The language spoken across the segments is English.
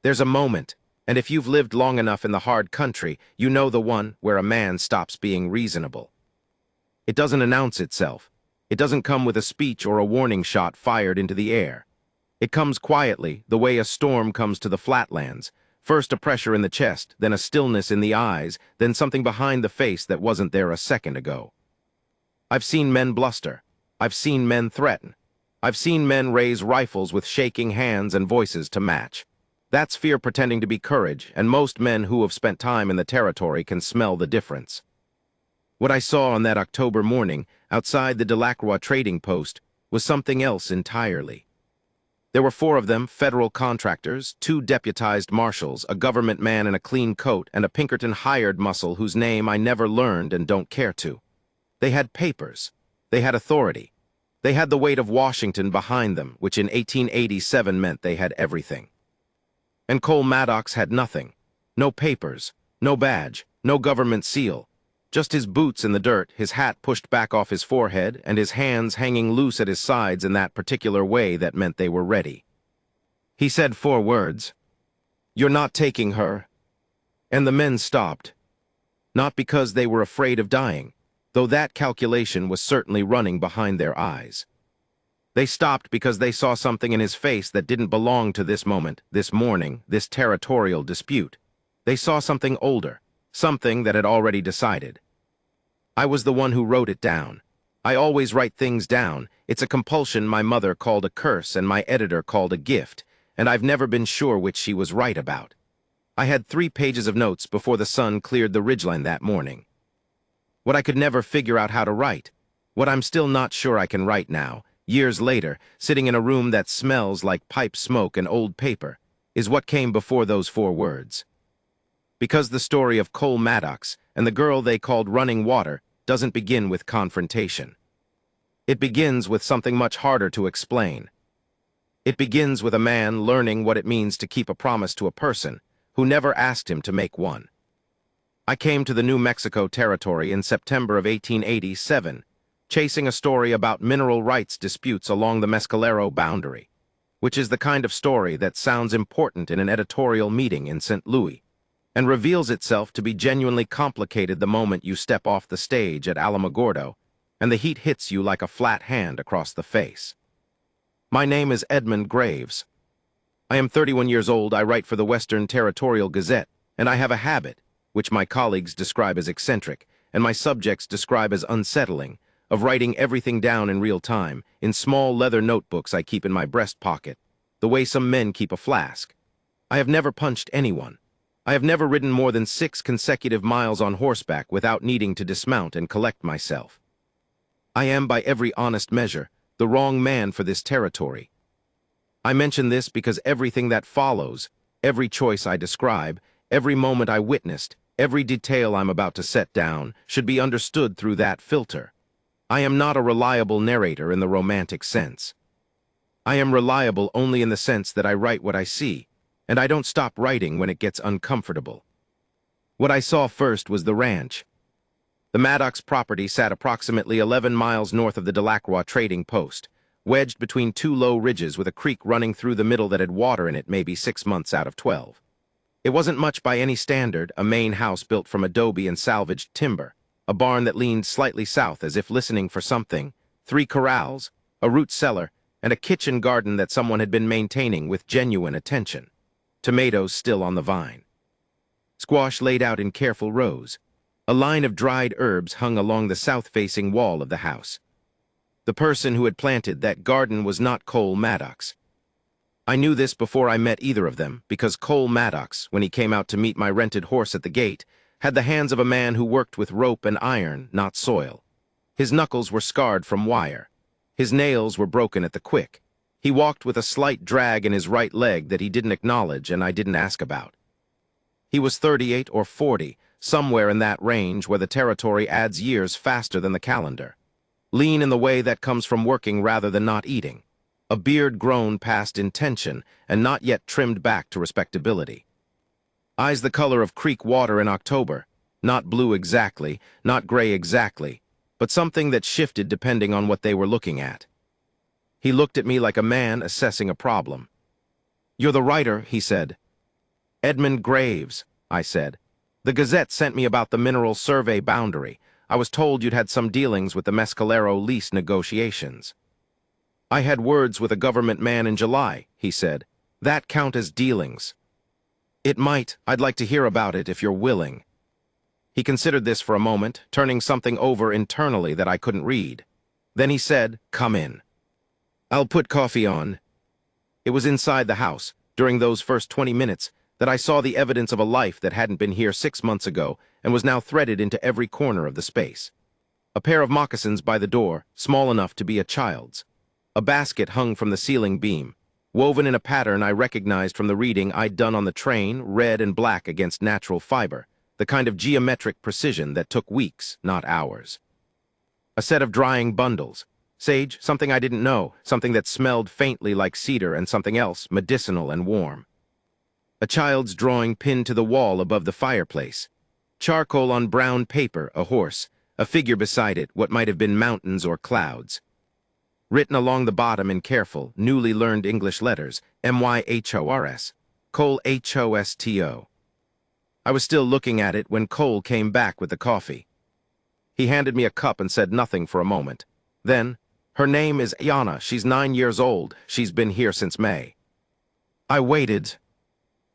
There's a moment, and if you've lived long enough in the hard country, you know the one where a man stops being reasonable. It doesn't announce itself. It doesn't come with a speech or a warning shot fired into the air. It comes quietly, the way a storm comes to the flatlands. First a pressure in the chest, then a stillness in the eyes, then something behind the face that wasn't there a second ago. I've seen men bluster. I've seen men threaten. I've seen men raise rifles with shaking hands and voices to match. That's fear pretending to be courage, and most men who have spent time in the territory can smell the difference. What I saw on that October morning, outside the Delacroix trading post, was something else entirely. There were 4 of them, federal contractors, 2 deputized marshals, a government man in a clean coat, and a Pinkerton hired muscle whose name I never learned and don't care to. They had papers. They had authority. They had the weight of Washington behind them, which in 1887 meant they had everything. And Cole Maddox had nothing. No papers, no badge, no government seal. Just his boots in the dirt, his hat pushed back off his forehead, and his hands hanging loose at his sides in that particular way that meant they were ready. He said 4 words. "You're not taking her." And the men stopped. Not because they were afraid of dying, though that calculation was certainly running behind their eyes. They stopped because they saw something in his face that didn't belong to this moment, this morning, this territorial dispute. They saw something older, something that had already decided. I was the one who wrote it down. I always write things down. It's a compulsion my mother called a curse and my editor called a gift, and I've never been sure which she was right about. I had 3 pages of notes before the sun cleared the ridgeline that morning. What I could never figure out how to write, what I'm still not sure I can write now, years later, sitting in a room that smells like pipe smoke and old paper, is what came before those 4 words. Because the story of Cole Maddox and the girl they called Running Water doesn't begin with confrontation. It begins with something much harder to explain. It begins with a man learning what it means to keep a promise to a person who never asked him to make one. I came to the New Mexico territory in September of 1887, chasing a story about mineral rights disputes along the Mescalero boundary, which is the kind of story that sounds important in an editorial meeting in St. Louis, and reveals itself to be genuinely complicated the moment you step off the stage at Alamogordo and the heat hits you like a flat hand across the face. My name is Edmund Graves. I am 31 years old, I write for the Western Territorial Gazette, and I have a habit, which my colleagues describe as eccentric, and my subjects describe as unsettling, of writing everything down in real time, in small leather notebooks I keep in my breast pocket, the way some men keep a flask. I have never punched anyone. I have never ridden more than 6 consecutive miles on horseback without needing to dismount and collect myself. I am, by every honest measure, the wrong man for this territory. I mention this because everything that follows, every choice I describe, every moment I witnessed, every detail I'm about to set down, should be understood through that filter. I am not a reliable narrator in the romantic sense. I am reliable only in the sense that I write what I see, and I don't stop writing when it gets uncomfortable. What I saw first was the ranch. The Maddox property sat approximately 11 miles north of the Delacroix trading post, wedged between 2 low ridges with a creek running through the middle that had water in it maybe 6 months out of 12. It wasn't much by any standard, a main house built from adobe and salvaged timber, a barn that leaned slightly south as if listening for something, 3 corrals, a root cellar, and a kitchen garden that someone had been maintaining with genuine attention. Tomatoes still on the vine. Squash laid out in careful rows. A line of dried herbs hung along the south-facing wall of the house. The person who had planted that garden was not Cole Maddox. I knew this before I met either of them, because Cole Maddox, when he came out to meet my rented horse at the gate, had the hands of a man who worked with rope and iron, not soil. His knuckles were scarred from wire. His nails were broken at the quick. He walked with a slight drag in his right leg that he didn't acknowledge and I didn't ask about. He was 38 or 40, somewhere in that range where the territory adds years faster than the calendar. Lean in the way that comes from working rather than not eating. A beard grown past intention and not yet trimmed back to respectability. Eyes the color of creek water in October, not blue exactly, not gray exactly, but something that shifted depending on what they were looking at. He looked at me like a man assessing a problem. "You're the writer," he said. Edmund Graves, I said. The Gazette sent me about the mineral survey boundary. I was told you'd had some dealings with the Mescalero lease negotiations. I had words with a government man in July, he said. That count as dealings. It might. I'd like to hear about it if you're willing. He considered this for a moment, turning something over internally that I couldn't read. Then he said, "Come in." "I'll put coffee on." It was inside the house, during those first 20 minutes, that I saw the evidence of a life that hadn't been here 6 months ago and was now threaded into every corner of the space. A pair of moccasins by the door, small enough to be a child's. A basket hung from the ceiling beam, woven in a pattern I recognized from the reading I'd done on the train, red and black against natural fiber, the kind of geometric precision that took weeks, not hours. A set of drying bundles. Sage, something I didn't know, something that smelled faintly like cedar, and something else, medicinal and warm. A child's drawing pinned to the wall above the fireplace. Charcoal on brown paper, a horse, a figure beside it, what might have been mountains or clouds. Written along the bottom in careful, newly learned English letters, MYHORS, Cole HOSTO. I was still looking at it when Cole came back with the coffee. He handed me a cup and said nothing for a moment. Then, "Her name is Yana. She's 9 years old. She's been here since May." I waited.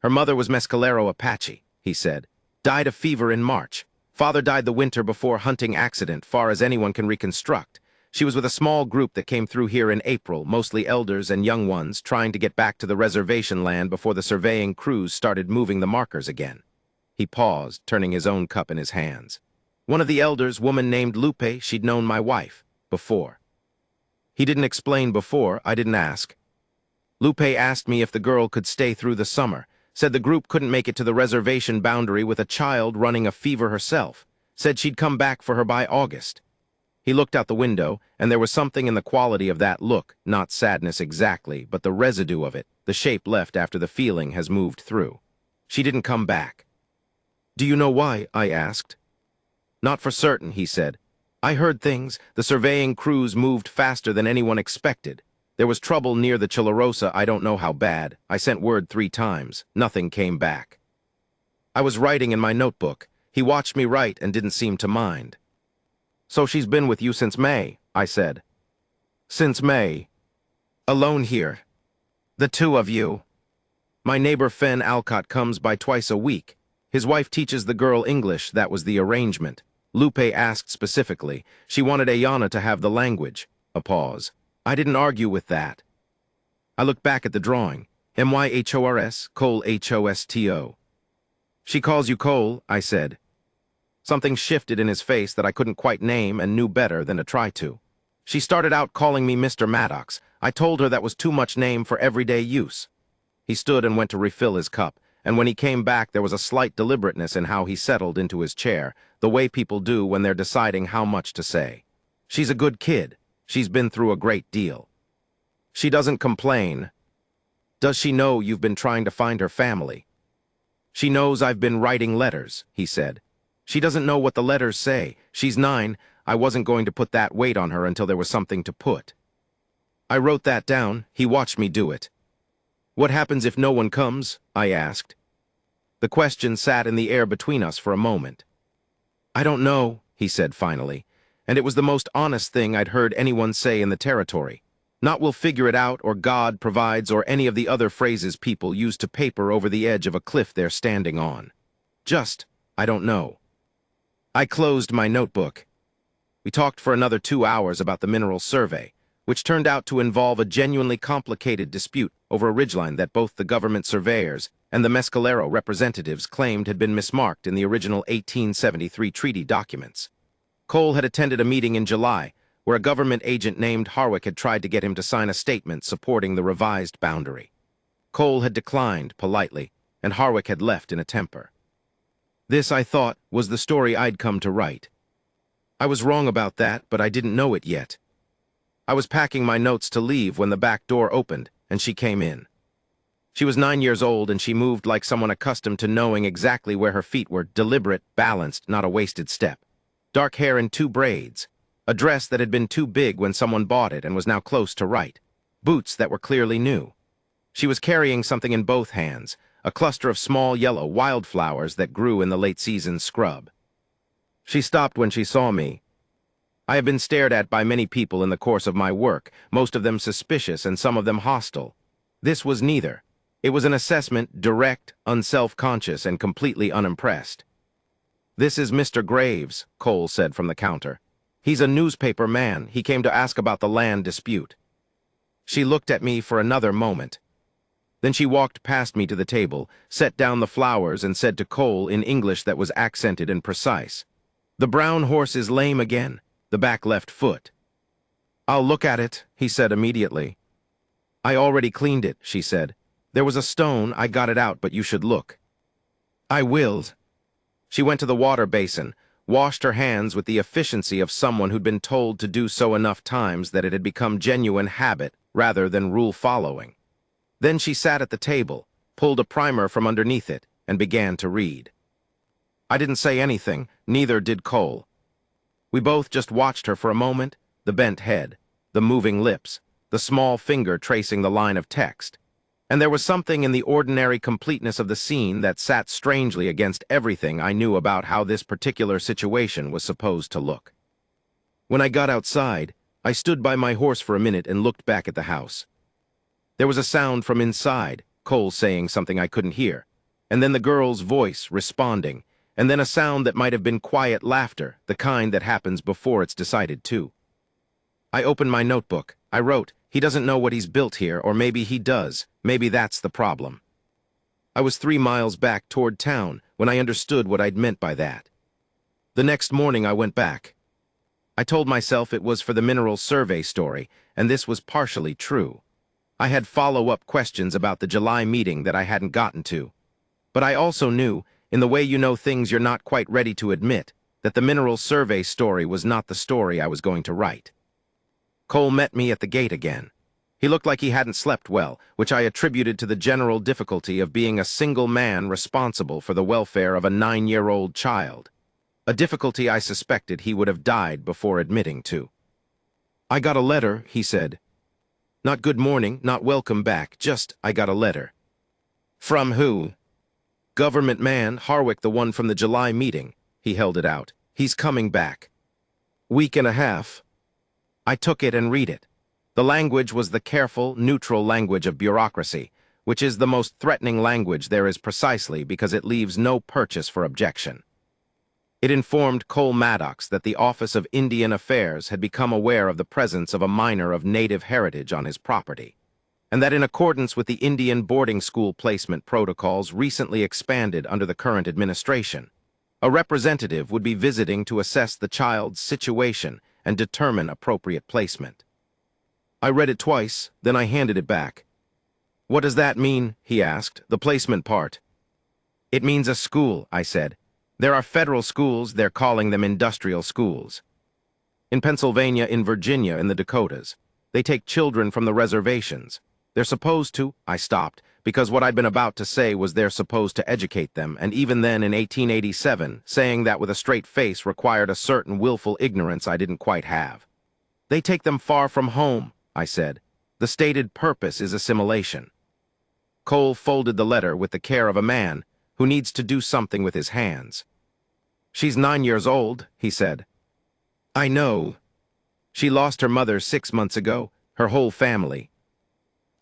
"Her mother was Mescalero Apache," he said. "Died of fever in March. Father died the winter before hunting accident, far as anyone can reconstruct. She was with a small group that came through here in April, mostly elders and young ones, trying to get back to the reservation land before the surveying crews started moving the markers again." He paused, turning his own cup in his hands. "One of the elders, woman named Lupe, she'd known my wife, before." He didn't explain before, I didn't ask. Lupe asked me if the girl could stay through the summer, said the group couldn't make it to the reservation boundary with a child running a fever herself, said she'd come back for her by August. He looked out the window, and there was something in the quality of that look, not sadness exactly, but the residue of it, the shape left after the feeling has moved through. She didn't come back. "Do you know why?" I asked. "Not for certain," he said. "I heard things. The surveying crews moved faster than anyone expected. There was trouble near the Chilarosa, I don't know how bad. I sent word 3 times. Nothing came back." I was writing in my notebook. He watched me write and didn't seem to mind. "So she's been with you since May," I said. "Since May. Alone here. The 2 of you. My neighbor Fen Alcott comes by twice a week. His wife teaches the girl English, that was the arrangement. Lupe asked specifically. She wanted Ayana to have the language." A pause. "I didn't argue with that." I looked back at the drawing. MYHORS, Cole HOSTO. "She calls you Cole," I said. Something shifted in his face that I couldn't quite name and knew better than to try to. "She started out calling me Mr. Maddox. I told her that was too much name for everyday use." He stood and went to refill his cup, and when he came back there was a slight deliberateness in how he settled into his chair, the way people do when they're deciding how much to say. "She's a good kid. She's been through a great deal. She doesn't complain." "Does she know you've been trying to find her family?" "She knows I've been writing letters," he said. "She doesn't know what the letters say. She's 9. I wasn't going to put that weight on her until there was something to put." I wrote that down. He watched me do it. "What happens if no one comes?" I asked. The question sat in the air between us for a moment. "I don't know," he said finally, and it was the most honest thing I'd heard anyone say in the territory. Not "we'll figure it out" or "God provides" or any of the other phrases people use to paper over the edge of a cliff they're standing on. Just, "I don't know." I closed my notebook. We talked for another 2 hours about the mineral survey, which turned out to involve a genuinely complicated dispute over a ridgeline that both the government surveyors and the Mescalero representatives claimed had been mismarked in the original 1873 treaty documents. Cole had attended a meeting in July where a government agent named Harwick had tried to get him to sign a statement supporting the revised boundary. Cole had declined politely, and Harwick had left in a temper. This, I thought, was the story I'd come to write. I was wrong about that, but I didn't know it yet. I was packing my notes to leave when the back door opened, and she came in. She was 9 years old, and she moved like someone accustomed to knowing exactly where her feet were, deliberate, balanced, not a wasted step. Dark hair in 2 braids, a dress that had been too big when someone bought it and was now close to right, boots that were clearly new. She was carrying something in both hands, a cluster of small yellow wildflowers that grew in the late-season scrub. She stopped when she saw me. I have been stared at by many people in the course of my work, most of them suspicious and some of them hostile. This was neither. It was an assessment, direct, unself-conscious, and completely unimpressed. "This is Mr. Graves," Cole said from the counter. "He's a newspaper man. He came to ask about the land dispute." She looked at me for another moment. Then she walked past me to the table, set down the flowers, and said to Cole in English that was accented and precise, "The brown horse is lame again, the back left foot." "I'll look at it," he said immediately. "I already cleaned it," she said. "There was a stone, I got it out, but you should look." "I will." She went to the water basin, washed her hands with the efficiency of someone who'd been told to do so enough times that it had become genuine habit rather than rule-following. Then she sat at the table, pulled a primer from underneath it, and began to read. I didn't say anything, neither did Cole. We both just watched her for a moment, the bent head, the moving lips, the small finger tracing the line of text. And there was something in the ordinary completeness of the scene that sat strangely against everything I knew about how this particular situation was supposed to look. When I got outside, I stood by my horse for a minute and looked back at the house. There was a sound from inside, Cole saying something I couldn't hear, and then the girl's voice responding, and then a sound that might have been quiet laughter, the kind that happens before it's decided to. I opened my notebook. I wrote, "He doesn't know what he's built here, or maybe he does. Maybe that's the problem." I was 3 miles back toward town when I understood what I'd meant by that. The next morning I went back. I told myself it was for the mineral survey story, and this was partially true. I had follow-up questions about the July meeting that I hadn't gotten to. But I also knew, in the way you know things you're not quite ready to admit, that the mineral survey story was not the story I was going to write. Cole met me at the gate again. He looked like he hadn't slept well, which I attributed to the general difficulty of being a single man responsible for the welfare of a 9-year-old child. A difficulty I suspected he would have died before admitting to. "I got a letter," he said. "Not good morning, not welcome back, just I got a letter." "From who?" "Government man, Harwick, the one from the July meeting." He held it out. "He's coming back. Week and a half." I took it and read it. The language was the careful, neutral language of bureaucracy, which is the most threatening language there is precisely because it leaves no purchase for objection. It informed Cole Maddox that the Office of Indian Affairs had become aware of the presence of a minor of native heritage on his property, and that in accordance with the Indian boarding school placement protocols recently expanded under the current administration, a representative would be visiting to assess the child's situation and determine appropriate placement. I read it twice, then I handed it back. "What does that mean?" he asked, "the placement part." "It means a school," I said. "There are federal schools, they're calling them industrial schools. In Pennsylvania, in Virginia, in the Dakotas. They take children from the reservations. They're supposed to—" I stopped, because what I'd been about to say was they're supposed to educate them, and even then in 1887, saying that with a straight face required a certain willful ignorance I didn't quite have. "They take them far from home," I said. "The stated purpose is assimilation." Cole folded the letter with the care of a man who needs to do something with his hands. "She's 9 years old," he said. "I know. She lost her mother 6 months ago, her whole family.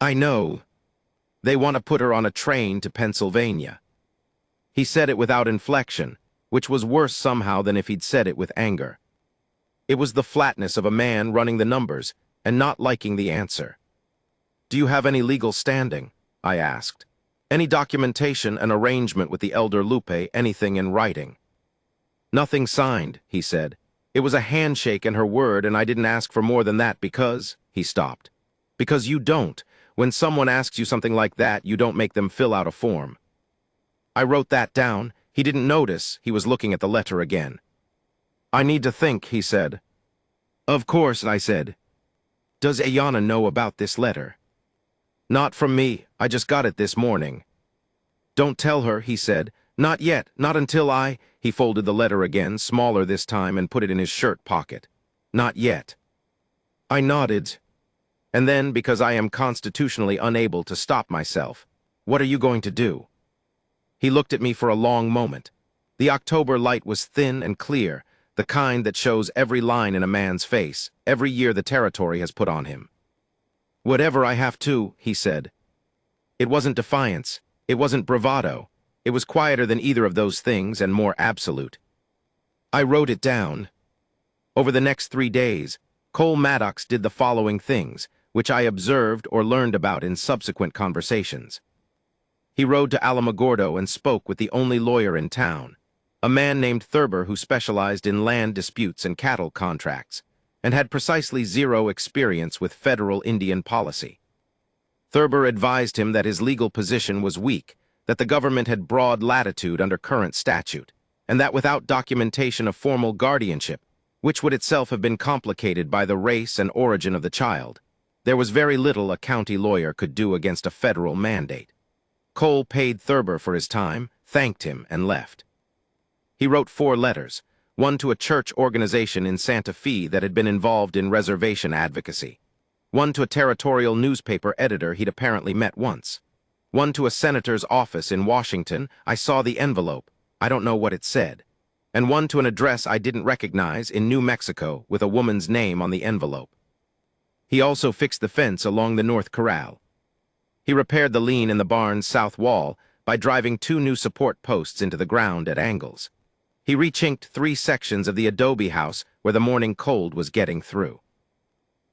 I know. They want to put her on a train to Pennsylvania." He said it without inflection, which was worse somehow than if he'd said it with anger. It was the flatness of a man running the numbers and not liking the answer. "Do you have any legal standing?" I asked. "Any documentation, an arrangement with the elder Lupe, anything in writing?" "Nothing signed," he said. "It was a handshake and her word, and I didn't ask for more than that because—" he stopped. "Because you don't. When someone asks you something like that, you don't make them fill out a form." I wrote that down. He didn't notice. He was looking at the letter again. "I need to think," he said. "Of course," I said. "Does Ayana know about this letter?" "Not from me. I just got it this morning." "Don't tell her," he said. "Not yet. Not until I—" He folded the letter again, smaller this time, and put it in his shirt pocket. "Not yet." I nodded. And then, because I am constitutionally unable to stop myself, "What are you going to do?" He looked at me for a long moment. The October light was thin and clear, the kind that shows every line in a man's face, every year the territory has put on him. "Whatever I have to," he said. It wasn't defiance. It wasn't bravado. It was quieter than either of those things and more absolute. I wrote it down. Over the next 3 days, Cole Maddox did the following things, which I observed or learned about in subsequent conversations. He rode to Alamogordo and spoke with the only lawyer in town, a man named Thurber who specialized in land disputes and cattle contracts, and had precisely zero experience with federal Indian policy. Thurber advised him that his legal position was weak, that the government had broad latitude under current statute, and that without documentation of formal guardianship, which would itself have been complicated by the race and origin of the child, there was very little a county lawyer could do against a federal mandate. Cole paid Thurber for his time, thanked him, and left. He wrote 4 letters, one to a church organization in Santa Fe that had been involved in reservation advocacy, one to a territorial newspaper editor he'd apparently met once, one to a senator's office in Washington. I saw the envelope, I don't know what it said, and one to an address I didn't recognize in New Mexico with a woman's name on the envelope. He also fixed the fence along the north corral. He repaired the lean in the barn's south wall by driving 2 new support posts into the ground at angles. He rechinked 3 sections of the adobe house where the morning cold was getting through.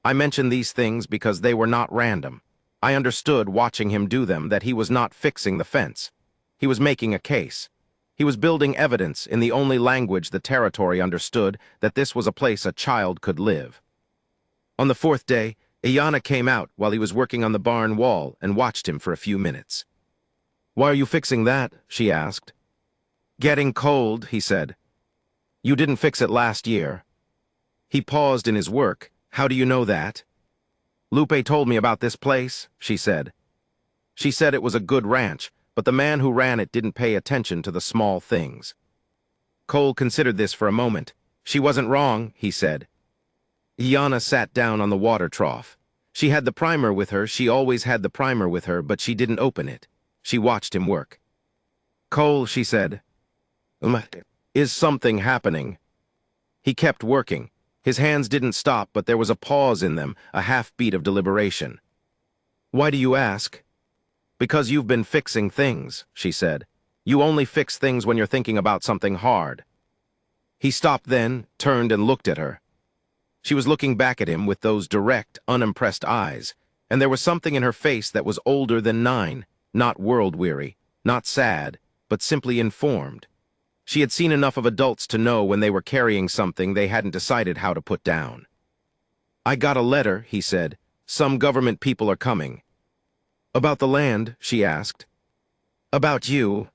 I mention these things because they were not random. I understood, watching him do them, that he was not fixing the fence. He was making a case. He was building evidence in the only language the territory understood that this was a place a child could live. On the 4th day, Iyanna came out while he was working on the barn wall and watched him for a few minutes. "Why are you fixing that?" she asked. "Getting cold," he said. "You didn't fix it last year." He paused in his work. "How do you know that?" "Lupe told me about this place," she said. She said it was a good ranch, but the man who ran it didn't pay attention to the small things. Cole considered this for a moment. "She wasn't wrong," he said. Iyanna sat down on the water trough. She had the primer with her. She always had the primer with her, but she didn't open it. She watched him work. "Cole," she said, "is something happening?" He kept working. His hands didn't stop, but there was a pause in them, a half-beat of deliberation. "Why do you ask?" "Because you've been fixing things," she said. "You only fix things when you're thinking about something hard." He stopped then, turned and looked at her. She was looking back at him with those direct, unimpressed eyes, and there was something in her face that was older than 9, not world-weary, not sad, but simply informed. She had seen enough of adults to know when they were carrying something they hadn't decided how to put down. "I got a letter," he said. "Some government people are coming." "About the land?" she asked. "About you."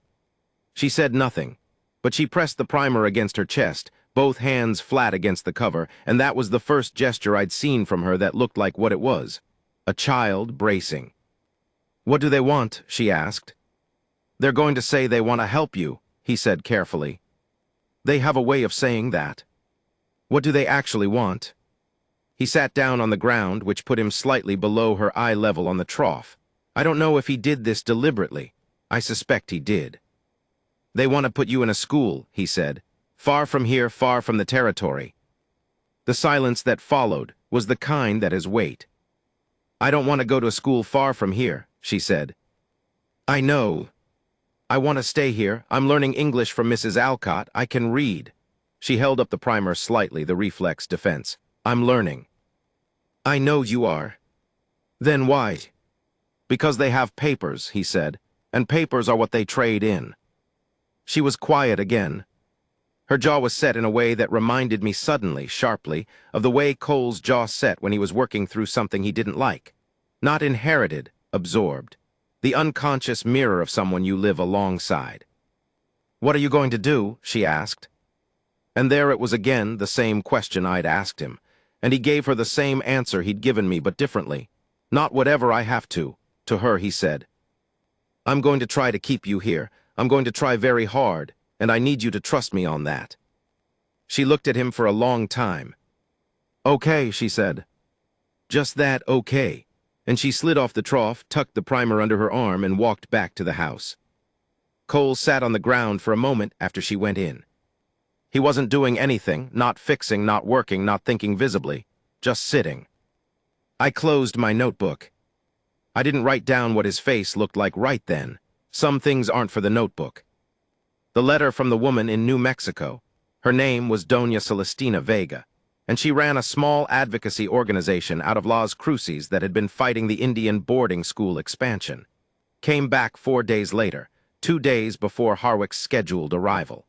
She said nothing, but she pressed the primer against her chest, both hands flat against the cover, and that was the first gesture I'd seen from her that looked like what it was, a child bracing. "What do they want?" she asked. "They're going to say they want to help you," he said carefully. "They have a way of saying that." "What do they actually want?" He sat down on the ground, which put him slightly below her eye level on the trough. I don't know if he did this deliberately. I suspect he did. "They want to put you in a school," he said. "Far from here, far from the territory." The silence that followed was the kind that has weight. "I don't want to go to a school far from here," she said. "I know. I want to stay here. I'm learning English from Mrs. Alcott. I can read." She held up the primer slightly, the reflex defense. "I'm learning." "I know you are." "Then why?" "Because they have papers," he said, "and papers are what they trade in." She was quiet again. Her jaw was set in a way that reminded me suddenly, sharply, of the way Cole's jaw set when he was working through something he didn't like. Not inherited, absorbed. The unconscious mirror of someone you live alongside. "What are you going to do?" she asked. And there it was again, the same question I'd asked him, and he gave her the same answer he'd given me, but differently. "Not whatever I have to." To her, he said, "I'm going to try to keep you here. I'm going to try very hard, and I need you to trust me on that." She looked at him for a long time. "Okay," she said. Just that, okay. And she slid off the trough, tucked the primer under her arm, and walked back to the house. Cole sat on the ground for a moment after she went in. He wasn't doing anything, not fixing, not working, not thinking visibly, just sitting. I closed my notebook. I didn't write down what his face looked like right then. Some things aren't for the notebook. The letter from the woman in New Mexico. Her name was Doña Celestina Vega, and she ran a small advocacy organization out of Las Cruces that had been fighting the Indian boarding school expansion. Came back 4 days later, 2 days before Harwick's scheduled arrival.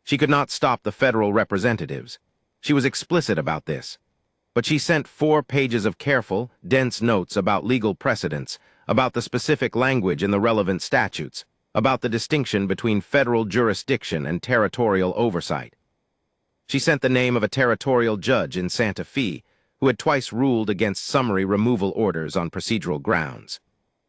She could not stop the federal representatives. She was explicit about this. But she sent 4 pages of careful, dense notes about legal precedents, about the specific language in the relevant statutes, about the distinction between federal jurisdiction and territorial oversight. She sent the name of a territorial judge in Santa Fe who had twice ruled against summary removal orders on procedural grounds.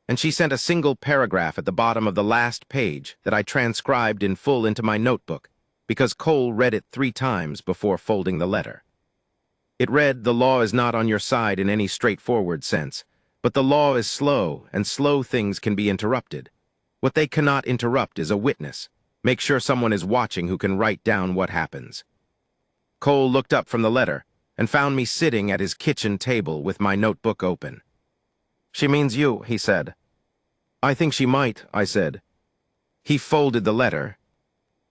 And she sent a single paragraph at the bottom of the last page that I transcribed in full into my notebook because Cole read it 3 times before folding the letter. It read, "The law is not on your side in any straightforward sense, but the law is slow, and slow things can be interrupted. What they cannot interrupt is a witness. Make sure someone is watching who can write down what happens." Cole looked up from the letter and found me sitting at his kitchen table with my notebook open. "She means you," he said. "I think she might," I said. He folded the letter,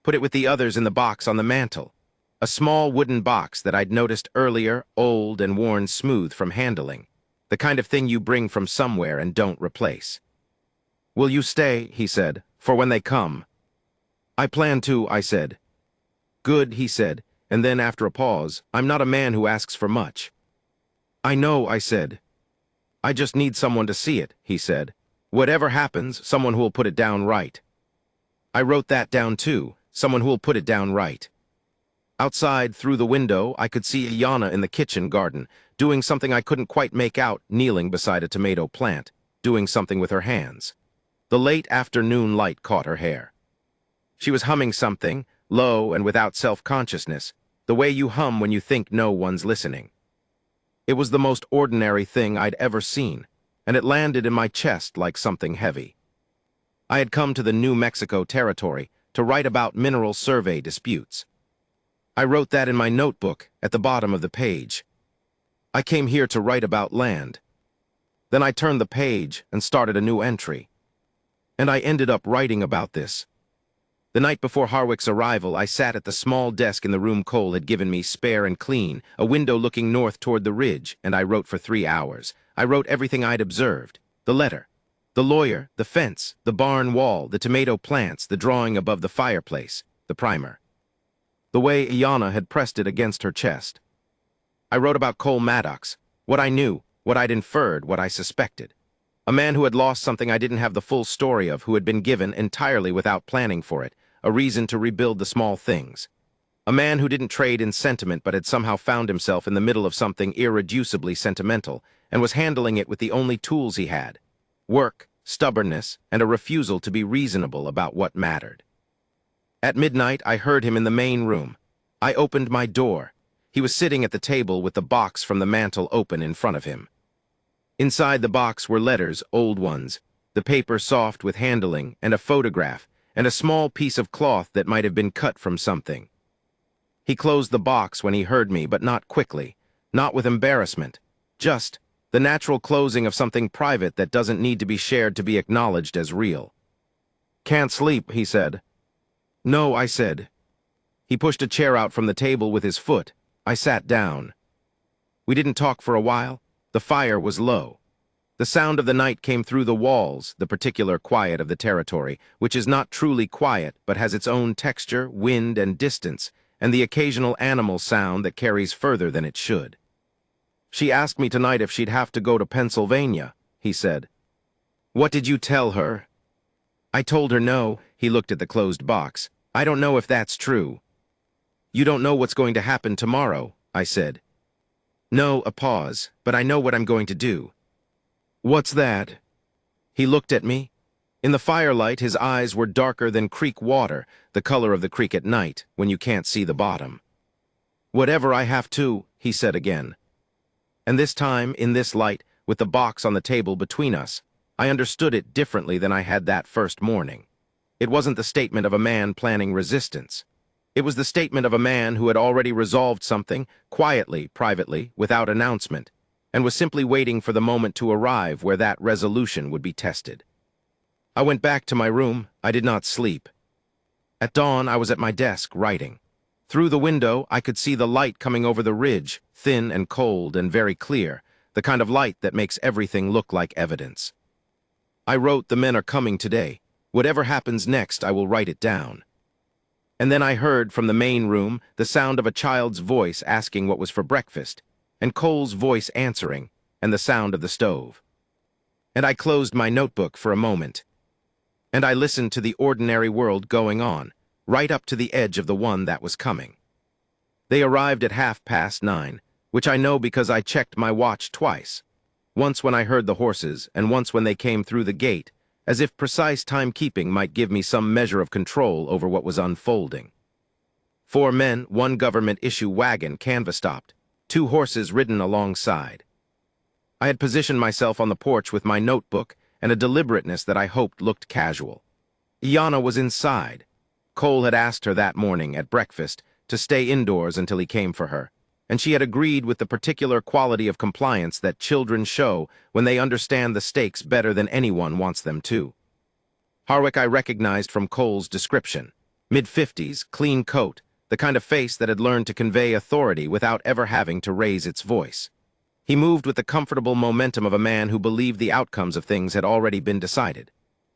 put it with the others in the box on the mantel. A small wooden box that I'd noticed earlier, old and worn smooth from handling. The kind of thing you bring from somewhere and don't replace. "Will you stay," he said, "for when they come?" "I plan to," I said. "Good," he said, and then after a pause, "I'm not a man who asks for much." "I know," I said. "I just need someone to see it," he said. "Whatever happens, someone who'll put it down right." I wrote that down too, someone who'll put it down right. Outside, through the window, I could see Ilyana in the kitchen garden, doing something I couldn't quite make out, kneeling beside a tomato plant, doing something with her hands. The late afternoon light caught her hair. She was humming something, low and without self-consciousness, the way you hum when you think no one's listening. It was the most ordinary thing I'd ever seen, and it landed in my chest like something heavy. I had come to the New Mexico territory to write about mineral survey disputes. I wrote that in my notebook at the bottom of the page. I came here to write about land. Then I turned the page and started a new entry. And I ended up writing about this. The night before Harwick's arrival, I sat at the small desk in the room Cole had given me, spare and clean, a window looking north toward the ridge, and I wrote for 3 hours. I wrote everything I'd observed. The letter, the lawyer, the fence, the barn wall, the tomato plants, the drawing above the fireplace, the primer. The way Ilyana had pressed it against her chest. I wrote about Cole Maddox, what I knew, what I'd inferred, what I suspected. A man who had lost something I didn't have the full story of, who had been given, entirely without planning for it, a reason to rebuild the small things. A man who didn't trade in sentiment but had somehow found himself in the middle of something irreducibly sentimental and was handling it with the only tools he had: work, stubbornness, and a refusal to be reasonable about what mattered. At midnight, I heard him in the main room. I opened my door. He was sitting at the table with the box from the mantel open in front of him. Inside the box were letters, old ones, the paper soft with handling, and a photograph, and a small piece of cloth that might have been cut from something. He closed the box when he heard me, but not quickly, not with embarrassment, just the natural closing of something private that doesn't need to be shared to be acknowledged as real. "Can't sleep," he said. "No," I said. He pushed a chair out from the table with his foot. I sat down. We didn't talk for a while. The fire was low. The sound of the night came through the walls, the particular quiet of the territory, which is not truly quiet but has its own texture, wind, and distance, and the occasional animal sound that carries further than it should. "She asked me tonight if she'd have to go to Pennsylvania," he said. "What did you tell her?" "I told her no." He looked at the closed box. "I don't know if that's true." "You don't know what's going to happen tomorrow," I said. "No," a pause, "but I know what I'm going to do." "What's that?" He looked at me. In the firelight, his eyes were darker than creek water, the color of the creek at night, when you can't see the bottom. "Whatever I have to," he said again. And this time, in this light, with the box on the table between us, I understood it differently than I had that first morning. It wasn't the statement of a man planning resistance. It was the statement of a man who had already resolved something, quietly, privately, without announcement, and was simply waiting for the moment to arrive where that resolution would be tested. I went back to my room. I did not sleep. At dawn, I was at my desk, writing. Through the window, I could see the light coming over the ridge, thin and cold and very clear, the kind of light that makes everything look like evidence. I wrote, "The men are coming today. Whatever happens next, I will write it down." And then I heard from the main room the sound of a child's voice asking what was for breakfast, and Cole's voice answering, and the sound of the stove. And I closed my notebook for a moment. And I listened to the ordinary world going on, right up to the edge of the one that was coming. They arrived at 9:30, which I know because I checked my watch twice, once when I heard the horses and once when they came through the gate, as if precise timekeeping might give me some measure of control over what was unfolding. 4 men, 1 government-issue wagon canvas-topped, 2 horses ridden alongside. I had positioned myself on the porch with my notebook and a deliberateness that I hoped looked casual. Iana was inside. Cole had asked her that morning at breakfast to stay indoors until he came for her, and she had agreed with the particular quality of compliance that children show when they understand the stakes better than anyone wants them to. Harwick I recognized from Cole's description. Mid-50s, clean coat, the kind of face that had learned to convey authority without ever having to raise its voice. He moved with the comfortable momentum of a man who believed the outcomes of things had already been decided.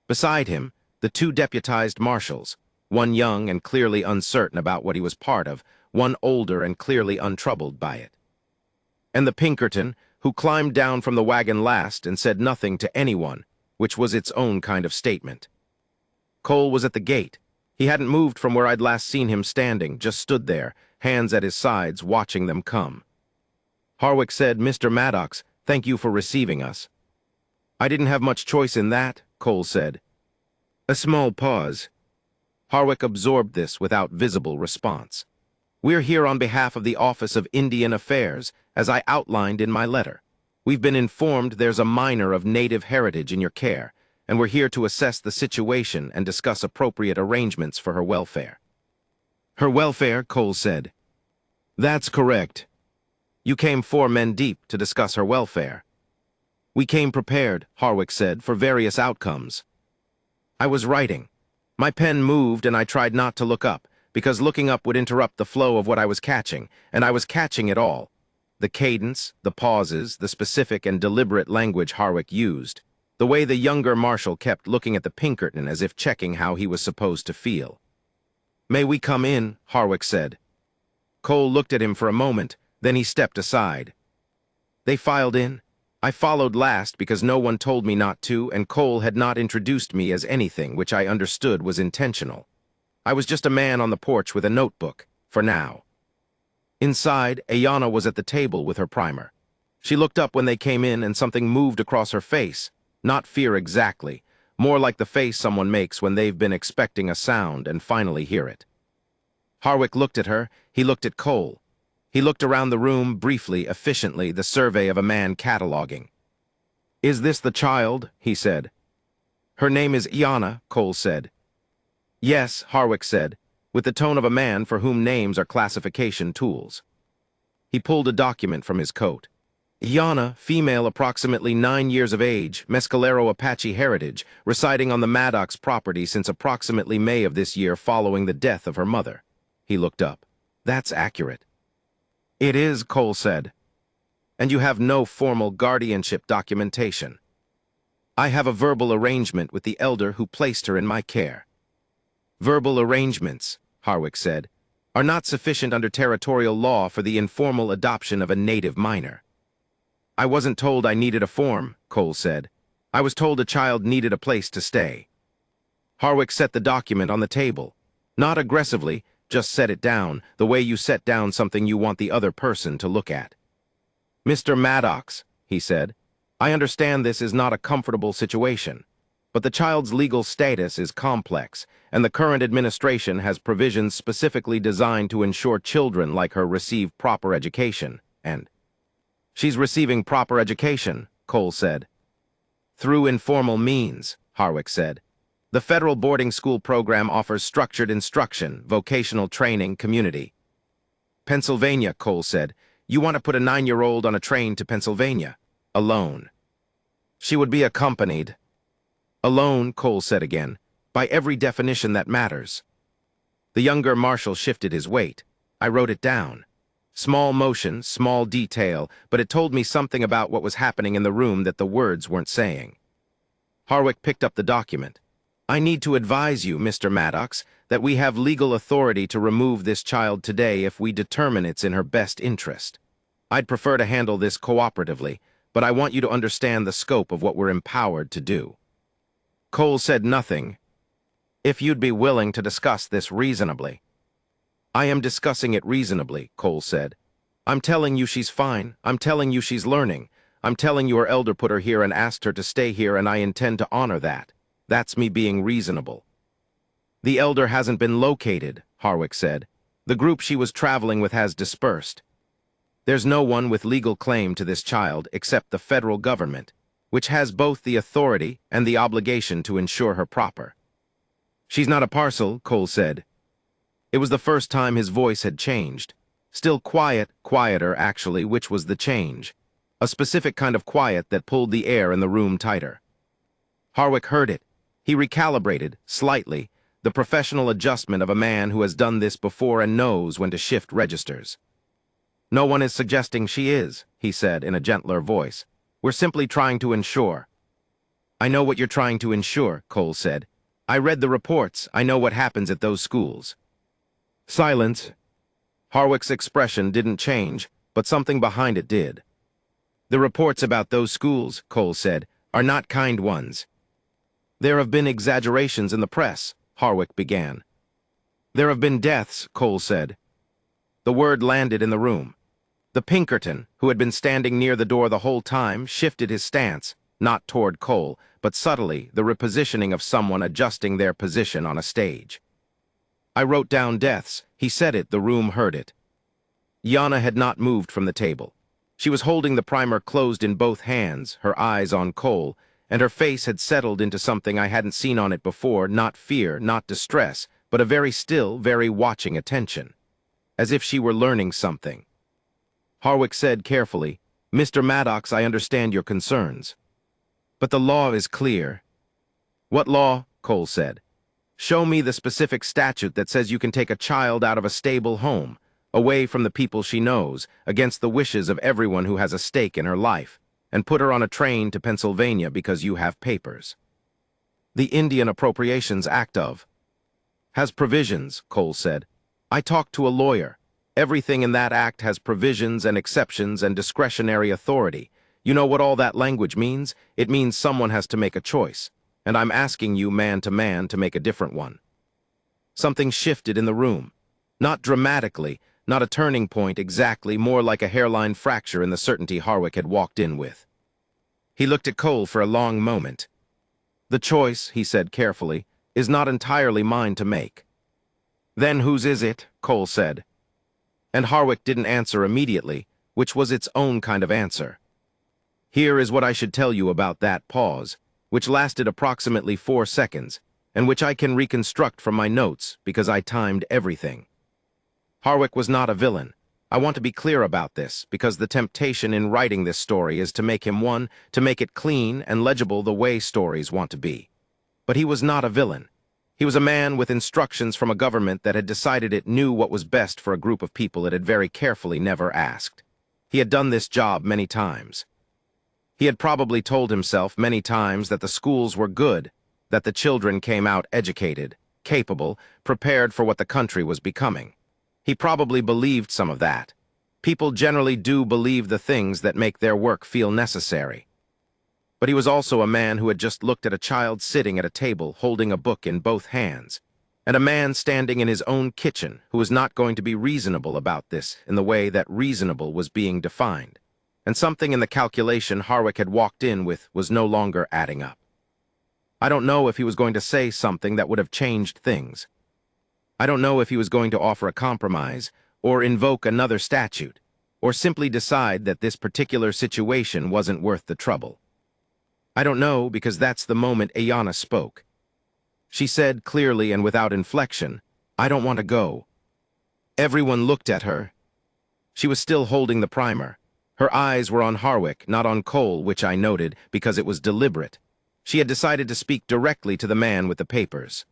Beside him, the 2 deputized marshals, one young and clearly uncertain about what he was part of, one older and clearly untroubled by it. And the Pinkerton, who climbed down from the wagon last and said nothing to anyone, which was its own kind of statement. Cole was at the gate. He hadn't moved from where I'd last seen him standing, just stood there, hands at his sides, watching them come. Harwick said, "Mr. Maddox, thank you for receiving us." "I didn't have much choice in that," Cole said. A small pause. Harwick absorbed this without visible response. "We're here on behalf of the Office of Indian Affairs, as I outlined in my letter. We've been informed there's a minor of native heritage in your care, and we're here to assess the situation and discuss appropriate arrangements for her welfare." "Her welfare," Cole said. "That's correct. You came 4 men deep to discuss her welfare." "We came prepared," Harwick said, "for various outcomes." I was writing. My pen moved and I tried not to look up, because looking up would interrupt the flow of what I was catching, and I was catching it all. The cadence, the pauses, the specific and deliberate language Harwick used, the way the younger marshal kept looking at the Pinkerton as if checking how he was supposed to feel. "May we come in?" Harwick said. Cole looked at him for a moment, then he stepped aside. They filed in. I followed last because no one told me not to, and Cole had not introduced me as anything which I understood was intentional. I was just a man on the porch with a notebook, for now. Inside, Ayana was at the table with her primer. She looked up when they came in and something moved across her face. Not fear exactly, more like the face someone makes when they've been expecting a sound and finally hear it. Harwick looked at her, he looked at Cole. He looked around the room, briefly, efficiently, the survey of a man cataloging. "Is this the child?" he said. "Her name is Iana," Cole said. "Yes," Harwick said, with the tone of a man for whom names are classification tools. He pulled a document from his coat. "Iana, female, approximately 9 years of age, Mescalero Apache heritage, residing on the Maddox property since approximately May of this year following the death of her mother." He looked up. "That's accurate." "It is," Cole said. "And you have no formal guardianship documentation." "I have a verbal arrangement with the elder who placed her in my care." "Verbal arrangements," Harwick said, "are not sufficient under territorial law for the informal adoption of a native minor." "I wasn't told I needed a form," Cole said. "I was told a child needed a place to stay." Harwick set the document on the table. Not aggressively, just set it down, the way you set down something you want the other person to look at. "Mr. Maddox," he said, "I understand this is not a comfortable situation, but the child's legal status is complex, and the current administration has provisions specifically designed to ensure children like her receive proper education, and—" "She's receiving proper education," Cole said. "Through informal means," Harwick said. The federal boarding school program offers structured instruction, vocational training, community. Pennsylvania, Cole said. You want to put a 9-year-old on a train to Pennsylvania? Alone. She would be accompanied. Alone, Cole said again. By every definition that matters. The younger marshal shifted his weight. I wrote it down. Small motion, small detail, but it told me something about what was happening in the room that the words weren't saying. Harwick picked up the document. I need to advise you, Mr. Maddox, that we have legal authority to remove this child today if we determine it's in her best interest. I'd prefer to handle this cooperatively, but I want you to understand the scope of what we're empowered to do. Cole said nothing. If you'd be willing to discuss this reasonably. I am discussing it reasonably, Cole said. I'm telling you she's fine. I'm telling you she's learning. I'm telling you her elder put her here and asked her to stay here, and I intend to honor that. That's me being reasonable. The elder hasn't been located, Harwick said. The group she was traveling with has dispersed. There's no one with legal claim to this child except the federal government, which has both the authority and the obligation to ensure her proper. She's not a parcel, Cole said. It was the first time his voice had changed. Still quiet, quieter actually, which was the change. A specific kind of quiet that pulled the air in the room tighter. Harwick heard it. He recalibrated, slightly, the professional adjustment of a man who has done this before and knows when to shift registers. No one is suggesting she is, he said in a gentler voice. We're simply trying to ensure. I know what you're trying to ensure, Cole said. I read the reports. I know what happens at those schools. Silence. Harwick's expression didn't change, but something behind it did. The reports about those schools, Cole said, are not kind ones. There have been exaggerations in the press, Harwick began. There have been deaths, Cole said. The word landed in the room. The Pinkerton, who had been standing near the door the whole time, shifted his stance, not toward Cole, but subtly the repositioning of someone adjusting their position on a stage. I wrote down deaths. He said it, the room heard it. Yana had not moved from the table. She was holding the primer closed in both hands, her eyes on Cole, and her face had settled into something I hadn't seen on it before, not fear, not distress, but a very still, very watching attention. As if she were learning something. Harwick said carefully, Mr. Maddox, I understand your concerns. But the law is clear. What law? Cole said. Show me the specific statute that says you can take a child out of a stable home, away from the people she knows, against the wishes of everyone who has a stake in her life, and put her on a train to Pennsylvania because you have papers. The Indian Appropriations Act has provisions, Cole said. I talked to a lawyer. Everything in that act has provisions and exceptions and discretionary authority. You know what all that language means? It means someone has to make a choice, and I'm asking you man to make a different one. Something shifted in the room. Not dramatically, not a turning point exactly, more like a hairline fracture in the certainty Harwick had walked in with. He looked at Cole for a long moment. The choice, he said carefully, is not entirely mine to make. Then whose is it? Cole said. And Harwick didn't answer immediately, which was its own kind of answer. Here is what I should tell you about that pause, which lasted approximately 4 seconds, and which I can reconstruct from my notes because I timed everything. Harwick was not a villain. I want to be clear about this, because the temptation in writing this story is to make him one, to make it clean and legible the way stories want to be. But he was not a villain. He was a man with instructions from a government that had decided it knew what was best for a group of people it had very carefully never asked. He had done this job many times. He had probably told himself many times that the schools were good, that the children came out educated, capable, prepared for what the country was becoming. He probably believed some of that. People generally do believe the things that make their work feel necessary. But he was also a man who had just looked at a child sitting at a table holding a book in both hands, and a man standing in his own kitchen who was not going to be reasonable about this in the way that reasonable was being defined. And something in the calculation Harwick had walked in with was no longer adding up. I don't know if he was going to say something that would have changed things. I don't know if he was going to offer a compromise, or invoke another statute, or simply decide that this particular situation wasn't worth the trouble. I don't know, because that's the moment Ayanna spoke. She said clearly and without inflection, "I don't want to go." Everyone looked at her. She was still holding the primer. Her eyes were on Harwick, not on Cole, which I noted because it was deliberate. She had decided to speak directly to the man with the papers.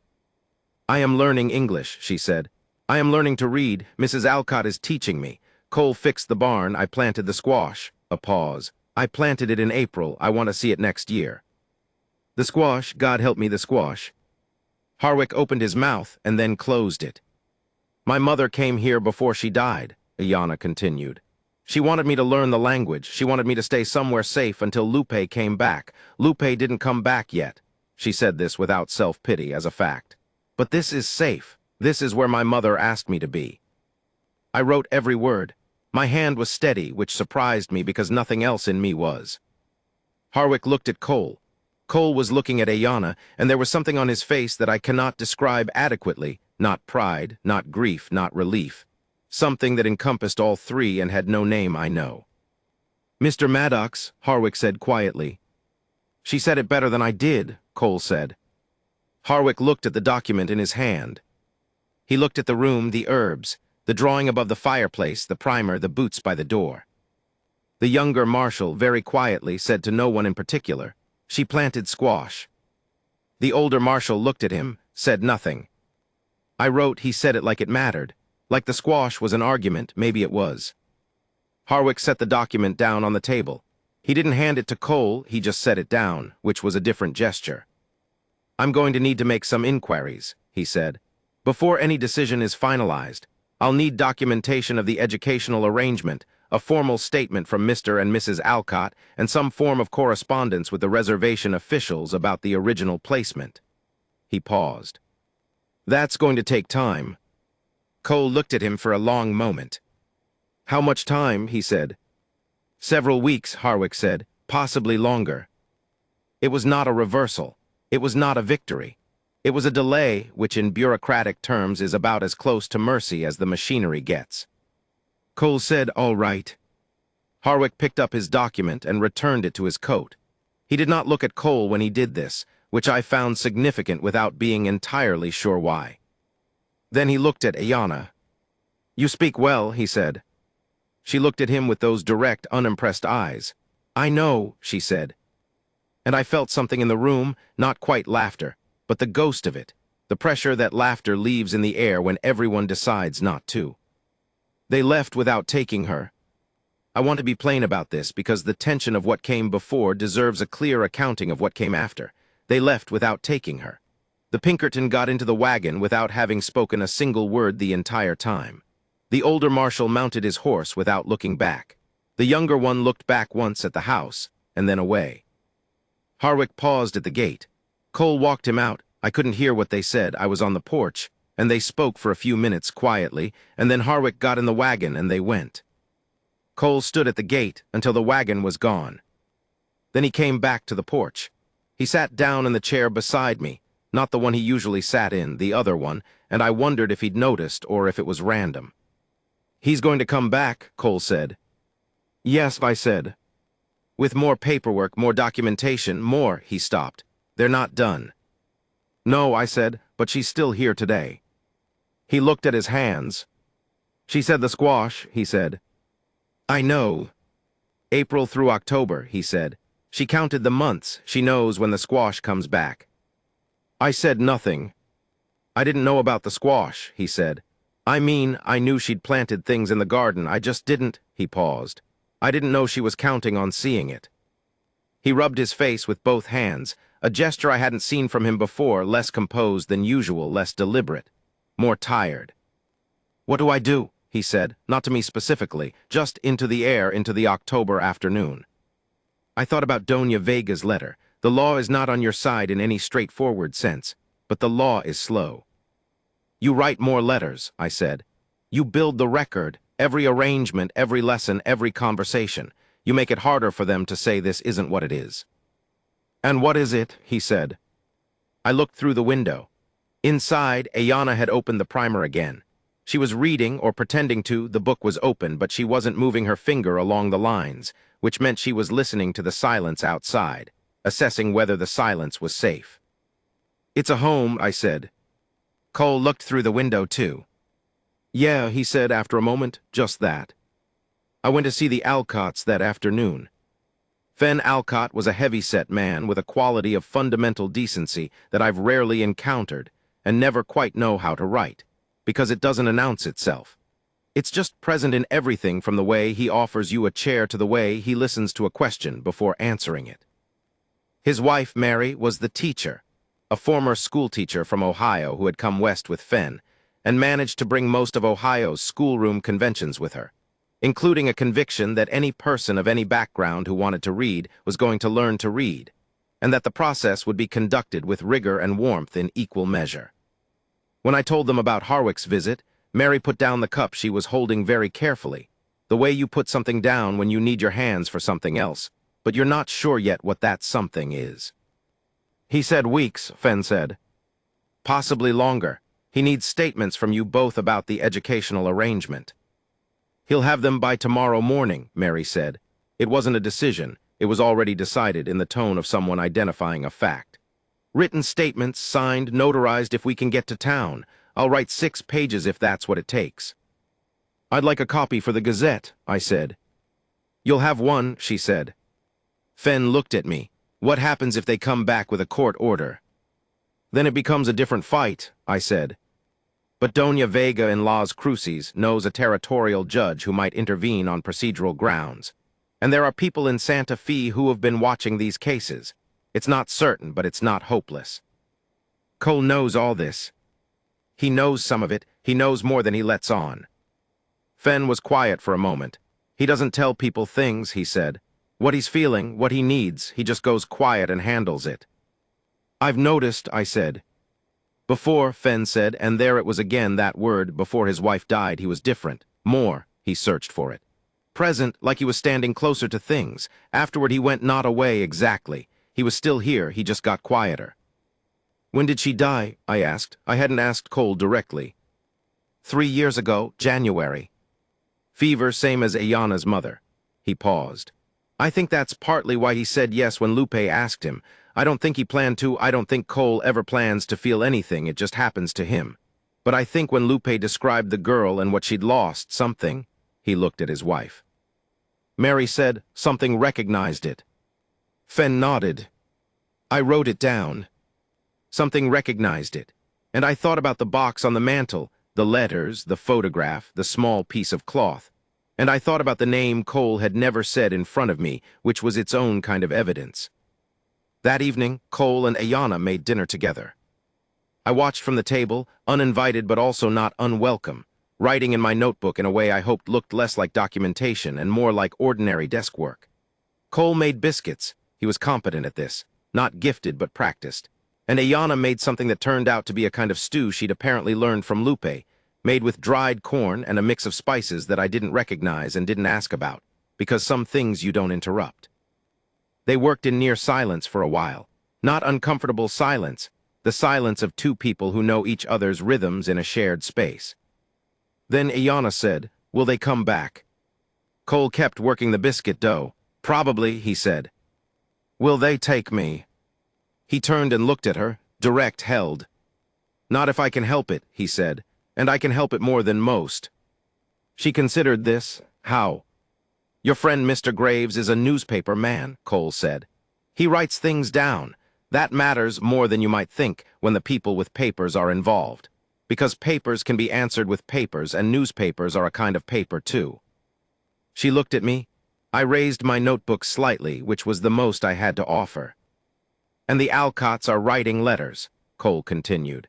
"I am learning English," she said. "I am learning to read. Mrs. Alcott is teaching me. Cole fixed the barn. I planted the squash." A pause. "I planted it in April. I want to see it next year." "The squash, God help me, the squash." Harwick opened his mouth and then closed it. "My mother came here before she died," Ayanna continued. "She wanted me to learn the language. She wanted me to stay somewhere safe until Lupe came back. Lupe didn't come back yet." She said this without self-pity as a fact. "But this is safe. This is where my mother asked me to be." I wrote every word. My hand was steady, which surprised me because nothing else in me was. Harwick looked at Cole. Cole was looking at Ayanna, and there was something on his face that I cannot describe adequately. Not pride, not grief, not relief. Something that encompassed all three and had no name, I know. "Mr. Maddox," Harwick said quietly. "She said it better than I did," Cole said. Harwick looked at the document in his hand. He looked at the room, the herbs, the drawing above the fireplace, the primer, the boots by the door. The younger Marshal, very quietly, said to no one in particular, "She planted squash." The older Marshal looked at him, said nothing. I wrote he said it like it mattered. Like the squash was an argument, maybe it was. Harwick set the document down on the table. He didn't hand it to Cole, he just set it down, which was a different gesture. "I'm going to need to make some inquiries," he said. "Before any decision is finalized, I'll need documentation of the educational arrangement, a formal statement from Mr. and Mrs. Alcott, and some form of correspondence with the reservation officials about the original placement." He paused. "That's going to take time." Cole looked at him for a long moment. "How much time?" he said. "Several weeks," Harwick said, "possibly longer." It was not a reversal. It was not a victory. It was a delay, which in bureaucratic terms is about as close to mercy as the machinery gets. Cole said, "All right." Harwick picked up his document and returned it to his coat. He did not look at Cole when he did this, which I found significant without being entirely sure why. Then he looked at Ayanna. "You speak well," he said. She looked at him with those direct, unimpressed eyes. "I know," she said. And I felt something in the room, not quite laughter, but the ghost of it, the pressure that laughter leaves in the air when everyone decides not to. They left without taking her. I want to be plain about this because the tension of what came before deserves a clear accounting of what came after. They left without taking her. The Pinkerton got into the wagon without having spoken a single word the entire time. The older Marshal mounted his horse without looking back. The younger one looked back once at the house, and then away. Harwick paused at the gate. Cole walked him out. I couldn't hear what they said. I was on the porch, and they spoke for a few minutes quietly, and then Harwick got in the wagon and they went. Cole stood at the gate until the wagon was gone. Then he came back to the porch. He sat down in the chair beside me, not the one he usually sat in, the other one, and I wondered if he'd noticed or if it was random. "He's going to come back," Cole said. "Yes," I said. "With more paperwork, more documentation, more," he stopped. "They're not done." "No," I said, "but she's still here today." He looked at his hands. "She said the squash," he said. "I know. April through October," he said. "She counted the months. She knows when the squash comes back." I said nothing. "I didn't know about the squash," he said. "I mean, I knew she'd planted things in the garden. I just didn't," he paused. "I didn't know she was counting on seeing it." He rubbed his face with both hands, a gesture I hadn't seen from him before, less composed than usual, less deliberate, more tired. "What do I do?" he said, not to me specifically, just into the air into the October afternoon. I thought about Doña Vega's letter. The law is not on your side in any straightforward sense, but the law is slow. "You write more letters," I said. "You build the record, every arrangement, every lesson, every conversation. You make it harder for them to say this isn't what it is." "And what is it?" he said. I looked through the window. Inside, Ayanna had opened the primer again. She was reading, or pretending to. The book was open, but she wasn't moving her finger along the lines, which meant she was listening to the silence outside, assessing whether the silence was safe. It's a home, I said. Cole looked through the window, too. Yeah, he said after a moment, just that. I went to see the Alcotts that afternoon. Fen Alcott was a heavy-set man with a quality of fundamental decency that I've rarely encountered and never quite know how to write, because it doesn't announce itself. It's just present in everything from the way he offers you a chair to the way he listens to a question before answering it. His wife, Mary, was the teacher, a former schoolteacher from Ohio who had come west with Fen, and managed to bring most of Ohio's schoolroom conventions with her, including a conviction that any person of any background who wanted to read was going to learn to read, and that the process would be conducted with rigor and warmth in equal measure. When I told them about Harwick's visit, Mary put down the cup she was holding very carefully, the way you put something down when you need your hands for something else, but you're not sure yet what that something is. He said weeks, Fen said. Possibly longer. He needs statements from you both about the educational arrangement. He'll have them by tomorrow morning, Mary said. It wasn't a decision. It was already decided in the tone of someone identifying a fact. Written statements, signed, notarized if we can get to town. I'll write 6 pages if that's what it takes. I'd like a copy for the Gazette, I said. You'll have one, she said. Fen looked at me. What happens if they come back with a court order? Then it becomes a different fight, I said. But Doña Vega in Las Cruces knows a territorial judge who might intervene on procedural grounds. And there are people in Santa Fe who have been watching these cases. It's not certain, but it's not hopeless. Cole knows all this. He knows some of it. He knows more than he lets on. Fen was quiet for a moment. He doesn't tell people things, he said. What he's feeling, what he needs, he just goes quiet and handles it. I've noticed, I said. Before, Fen said, and there it was again, that word, before his wife died, he was different. More, he searched for it. Present, like he was standing closer to things. Afterward he went not away exactly. He was still here, he just got quieter. When did she die? I asked. I hadn't asked Cole directly. 3 years ago, January. Fever, same as Ayana's mother. He paused. I think that's partly why he said yes when Lupe asked him. I don't think he planned to. I don't think Cole ever plans to feel anything. It just happens to him. But I think when Lupe described the girl and what she'd lost, something, he looked at his wife. Mary said, something recognized it. Fen nodded. I wrote it down. Something recognized it. And I thought about the box on the mantel, the letters, the photograph, the small piece of cloth. And I thought about the name Cole had never said in front of me, which was its own kind of evidence. That evening, Cole and Ayana made dinner together. I watched from the table, uninvited but also not unwelcome, writing in my notebook in a way I hoped looked less like documentation and more like ordinary desk work. Cole made biscuits. He was competent at this, not gifted but practiced. And Ayana made something that turned out to be a kind of stew she'd apparently learned from Lupe, made with dried corn and a mix of spices that I didn't recognize and didn't ask about, because some things you don't interrupt. They worked in near silence for a while. Not uncomfortable silence, the silence of 2 people who know each other's rhythms in a shared space. Then Ayana said, will they come back? Cole kept working the biscuit dough. Probably, he said. Will they take me? He turned and looked at her, direct held. Not if I can help it, he said, and I can help it more than most. She considered this. How? Your friend Mr. Graves is a newspaper man, Cole said. He writes things down. That matters more than you might think when the people with papers are involved, because papers can be answered with papers, and newspapers are a kind of paper too. She looked at me. I raised my notebook slightly, which was the most I had to offer. And the Alcotts are writing letters, Cole continued.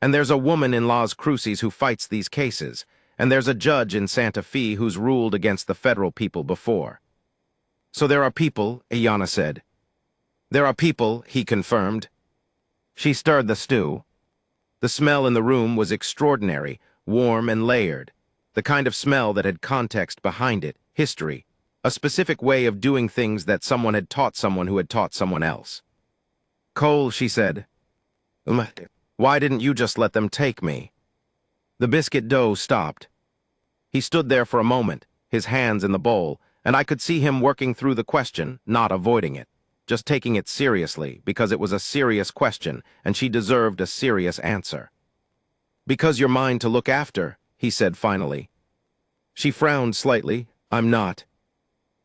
And there's a woman in Las Cruces who fights these cases, and there's a judge in Santa Fe who's ruled against the federal people before. So there are people, Ayana said. There are people, he confirmed. She stirred the stew. The smell in the room was extraordinary, warm and layered, the kind of smell that had context behind it, history, a specific way of doing things that someone had taught someone who had taught someone else. Cole, she said. Why didn't you just let them take me? The biscuit dough stopped. He stood there for a moment, his hands in the bowl, and I could see him working through the question, not avoiding it. just taking it seriously because it was a serious question and she deserved a serious answer. "Because you're mine to look after," he said finally. She frowned slightly. "I'm not."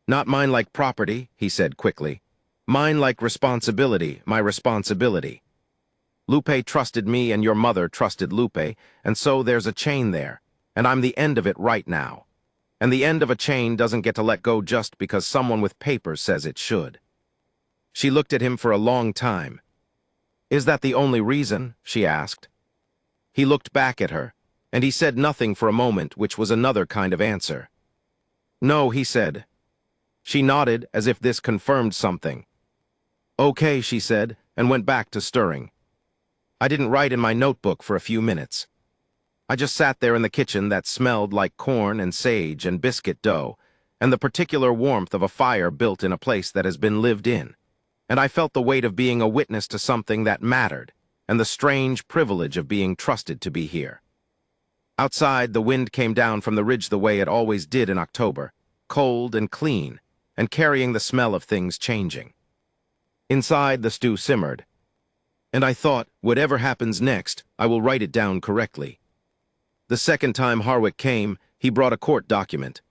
"Not mine like property," he said quickly. "Mine like responsibility, my responsibility. Lupe trusted me and your mother trusted Lupe, and so there's a chain there, and I'm the end of it right now. And the end of a chain doesn't get to let go just because someone with papers says it should." She looked at him for a long time. "Is that the only reason?" she asked. He looked back at her, and he said nothing for a moment, which was another kind of answer. "No," he said. She nodded as if this confirmed something. "Okay," she said, and went back to stirring. I didn't write in my notebook for a few minutes. I just sat there in the kitchen that smelled like corn and sage and biscuit dough, and the particular warmth of a fire built in a place that has been lived in. And I felt the weight of being a witness to something that mattered, and the strange privilege of being trusted to be here. Outside, the wind came down from the ridge the way it always did in October, cold and clean, and carrying the smell of things changing. Inside, the stew simmered, and I thought, whatever happens next, I will write it down correctly. The second time Harwick came, he brought a court document.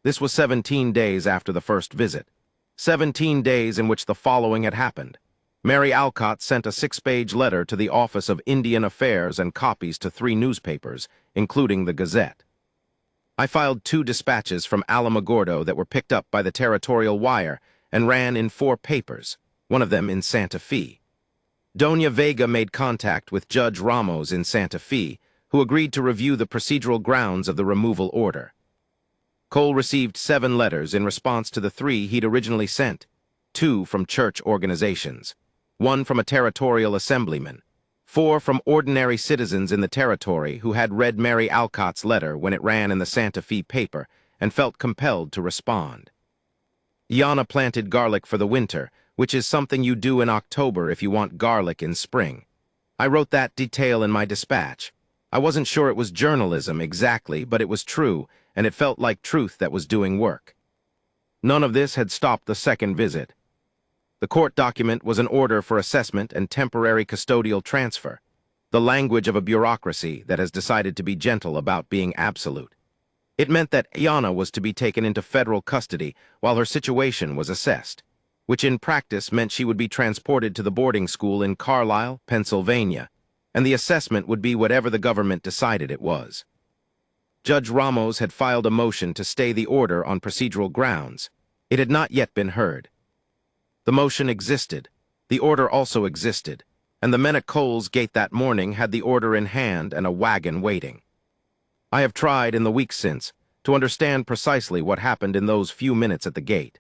This was 17 days after the first visit. 17 days in which the following had happened. Mary Alcott sent a 6-page letter to the Office of Indian Affairs and copies to 3 newspapers, including the Gazette. I filed 2 dispatches from Alamogordo that were picked up by the Territorial Wire and ran in 4 papers, one of them in Santa Fe. Doña Vega made contact with Judge Ramos in Santa Fe, who agreed to review the procedural grounds of the removal order. Cole received 7 letters in response to the 3 he'd originally sent, 2 from church organizations, 1 from a territorial assemblyman, 4 from ordinary citizens in the territory who had read Mary Alcott's letter when it ran in the Santa Fe paper and felt compelled to respond. Yana planted garlic for the winter, which is something you do in October if you want garlic in spring. I wrote that detail in my dispatch. I wasn't sure it was journalism exactly, but it was true, and it felt like truth that was doing work. None of this had stopped the second visit. The court document was an order for assessment and temporary custodial transfer, the language of a bureaucracy that has decided to be gentle about being absolute. It meant that Yana was to be taken into federal custody while her situation was assessed, which in practice meant she would be transported to the boarding school in Carlisle, Pennsylvania, and the assessment would be whatever the government decided it was. Judge Ramos had filed a motion to stay the order on procedural grounds. It had not yet been heard. The motion existed. The order also existed, and the men at Cole's gate that morning had the order in hand and a wagon waiting. I have tried in the weeks since to understand precisely what happened in those few minutes at the gate.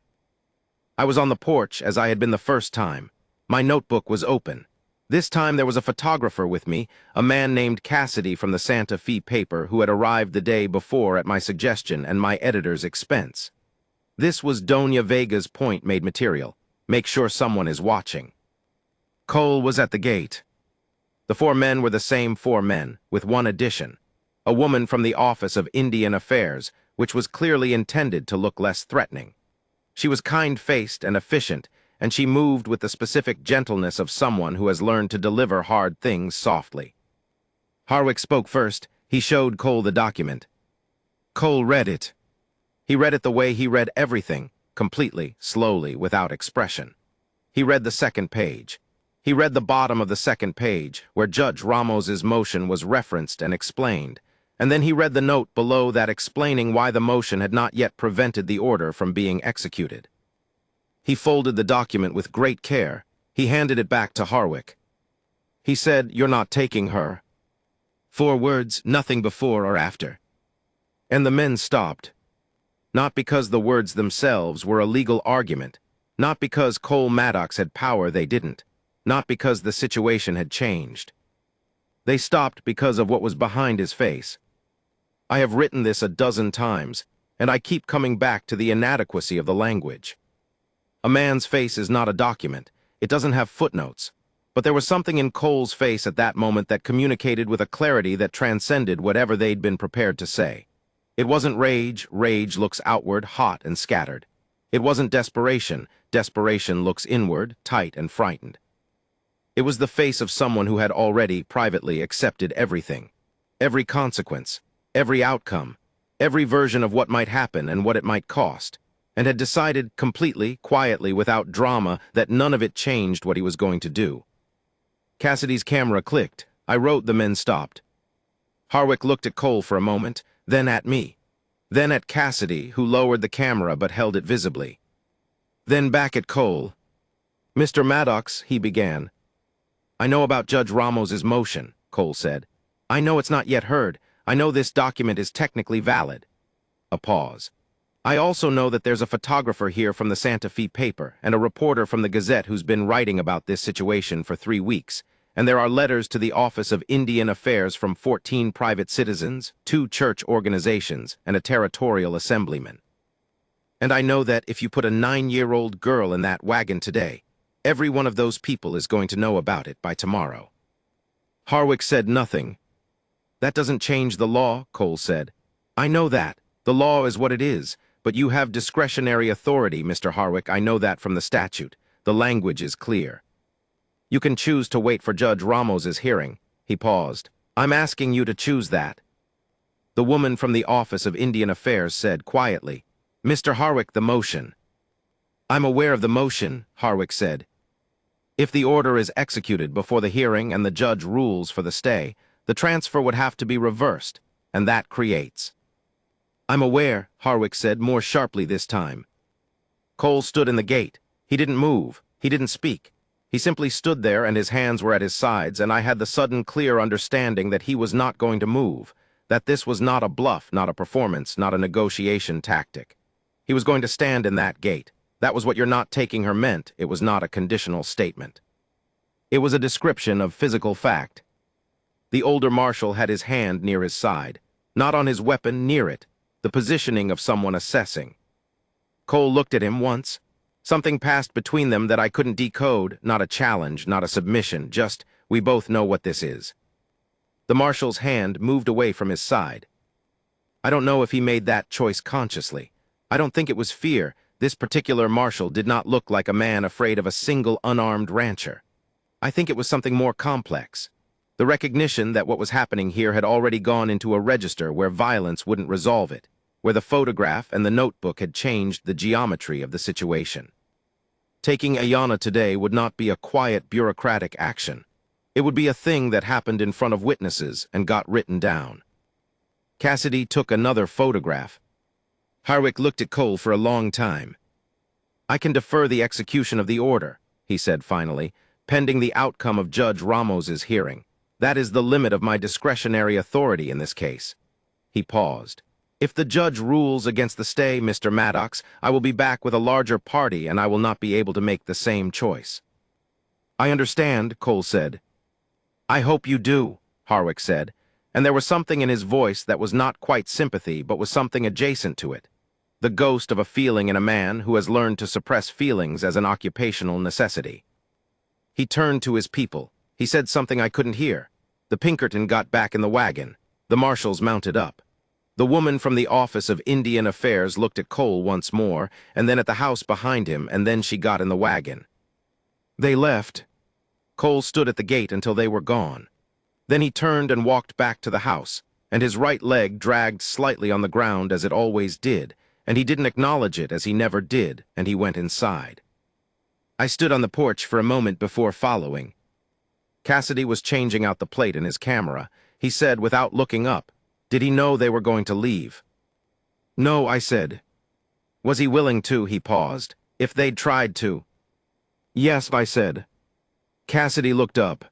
I was on the porch as I had been the first time. My notebook was open. This time there was a photographer with me, a man named Cassidy from the Santa Fe paper who had arrived the day before at my suggestion and my editor's expense. This was Doña Vega's point-made material. Make sure someone is watching. Cole was at the gate. The 4 men were the same 4 men, with one addition. A woman from the Office of Indian Affairs, which was clearly intended to look less threatening. She was kind-faced and efficient, and she moved with the specific gentleness of someone who has learned to deliver hard things softly. Harwick spoke first. He showed Cole the document. Cole read it. He read it the way he read everything, completely, slowly, without expression. He read the second page. He read the bottom of the second page, where Judge Ramos's motion was referenced and explained, and then he read the note below that explaining why the motion had not yet prevented the order from being executed. He folded the document with great care. He handed it back to Harwick. He said, "You're not taking her." 4 words, nothing before or after. And the men stopped. Not because the words themselves were a legal argument, not because Cole Maddox had power they didn't, not because the situation had changed. They stopped because of what was behind his face. I have written this a dozen times, and I keep coming back to the inadequacy of the language. A man's face is not a document. It doesn't have footnotes. But there was something in Cole's face at that moment that communicated with a clarity that transcended whatever they'd been prepared to say. It wasn't rage. Rage looks outward, hot and scattered. It wasn't desperation. Desperation looks inward, tight and frightened. It was the face of someone who had already, privately, accepted everything. Every consequence, every outcome, every version of what might happen and what it might cost, and had decided completely, quietly, without drama, that none of it changed what he was going to do. Cassidy's camera clicked. I wrote the men stopped. Harwick looked at Cole for a moment, then at me. Then at Cassidy, who lowered the camera but held it visibly. Then back at Cole. "Mr. Maddox," he began. "I know about Judge Ramos's motion," Cole said. "I know it's not yet heard. I know this document is technically valid." A pause. "I also know that there's a photographer here from the Santa Fe paper and a reporter from the Gazette who's been writing about this situation for 3 weeks, and there are letters to the Office of Indian Affairs from 14 private citizens, 2 church organizations, and a territorial assemblyman. And I know that if you put a 9-year-old girl in that wagon today, every one of those people is going to know about it by tomorrow." Harwick said nothing. "That doesn't change the law," Cole said. "I know that. The law is what it is, but you have discretionary authority, Mr. Harwick. I know that from the statute. The language is clear. You can choose to wait for Judge Ramos's hearing." He paused. "I'm asking you to choose that." The woman from the Office of Indian Affairs said quietly, "Mr. Harwick, the motion." "I'm aware of the motion," Harwick said. "If the order is executed before the hearing and the judge rules for the stay, the transfer would have to be reversed, and that creates—" "I'm aware," Harwick said, more sharply this time. Cole stood in the gate. He didn't move. He didn't speak. He simply stood there, and his hands were at his sides, and I had the sudden, clear understanding that he was not going to move, that this was not a bluff, not a performance, not a negotiation tactic. He was going to stand in that gate. That was what "you're not taking her" meant. It was not a conditional statement. It was a description of physical fact. The older marshal had his hand near his side, not on his weapon, near it, the positioning of someone assessing. Cole looked at him once. Something passed between them that I couldn't decode, not a challenge, not a submission, just, "We both know what this is." The marshal's hand moved away from his side. I don't know if he made that choice consciously. I don't think it was fear. This particular marshal did not look like a man afraid of a single unarmed rancher. I think it was something more complex. The recognition that what was happening here had already gone into a register where violence wouldn't resolve it, where the photograph and the notebook had changed the geometry of the situation. Taking Ayanna today would not be a quiet bureaucratic action. It would be a thing that happened in front of witnesses and got written down. Cassidy took another photograph. Harwick looked at Cole for a long time. "I can defer the execution of the order," he said finally, "pending the outcome of Judge Ramos's hearing. That is the limit of my discretionary authority in this case." He paused. "If the judge rules against the stay, Mr. Maddox, I will be back with a larger party and I will not be able to make the same choice." "I understand," Cole said. "I hope you do," Harwick said, and there was something in his voice that was not quite sympathy but was something adjacent to it. The ghost of a feeling in a man who has learned to suppress feelings as an occupational necessity. He turned to his people. He said something I couldn't hear. The Pinkerton got back in the wagon. The marshals mounted up. The woman from the Office of Indian Affairs looked at Cole once more, and then at the house behind him, and then she got in the wagon. They left. Cole stood at the gate until they were gone. Then he turned and walked back to the house, and his right leg dragged slightly on the ground as it always did, and he didn't acknowledge it as he never did, and he went inside. I stood on the porch for a moment before following. Cassidy was changing out the plate in his camera. He said without looking up, "Did he know they were going to leave?" "No," I said. "Was he willing to?" He paused. "If they'd tried to?" "Yes," I said. Cassidy looked up.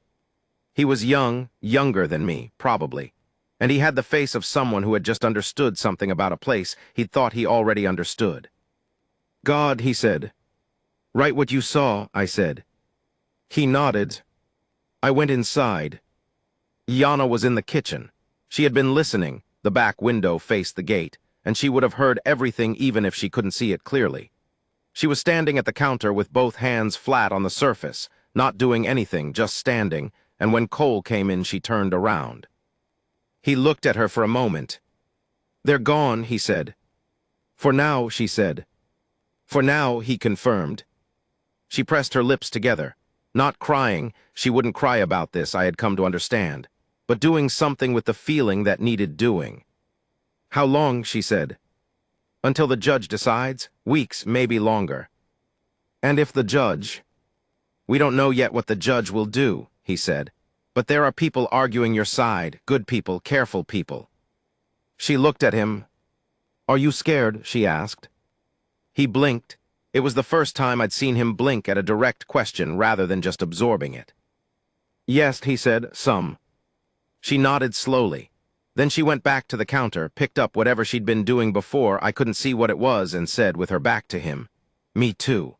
He was young, younger than me, probably, and he had the face of someone who had just understood something about a place he'd thought he already understood. "God," he said. "Write what you saw," I said. He nodded. I went inside. Yana was in the kitchen. She had been listening. The back window faced the gate, and she would have heard everything even if she couldn't see it clearly. She was standing at the counter with both hands flat on the surface, not doing anything, just standing, and when Cole came in she turned around. He looked at her for a moment. "They're gone," he said. "For now," she said. For now, he confirmed. She pressed her lips together. Not crying, she wouldn't cry about this, I had come to understand, but doing something with the feeling that needed doing. How long, she said. Until the judge decides, weeks, maybe longer. And if the judge... We don't know yet what the judge will do, he said, but there are people arguing your side, good people, careful people. She looked at him. Are you scared? She asked. He blinked. It was the first time I'd seen him blink at a direct question rather than just absorbing it. Yes, he said, some. She nodded slowly. Then she went back to the counter, picked up whatever she'd been doing before, I couldn't see what it was, and said with her back to him, Me too.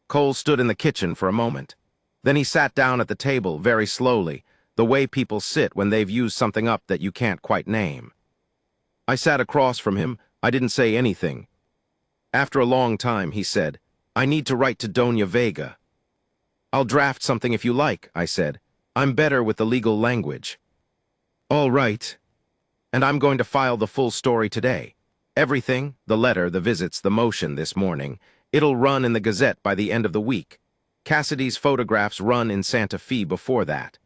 Cole stood in the kitchen for a moment. Then he sat down at the table very slowly, the way people sit when they've used something up that you can't quite name. I sat across from him. I didn't say anything. After a long time, he said, I need to write to Doña Vega. I'll draft something if you like, I said. I'm better with the legal language. All right. And I'm going to file the full story today. Everything, the letter, the visits, the motion this morning, it'll run in the Gazette by the end of the week. Cassidy's photographs run in Santa Fe before that.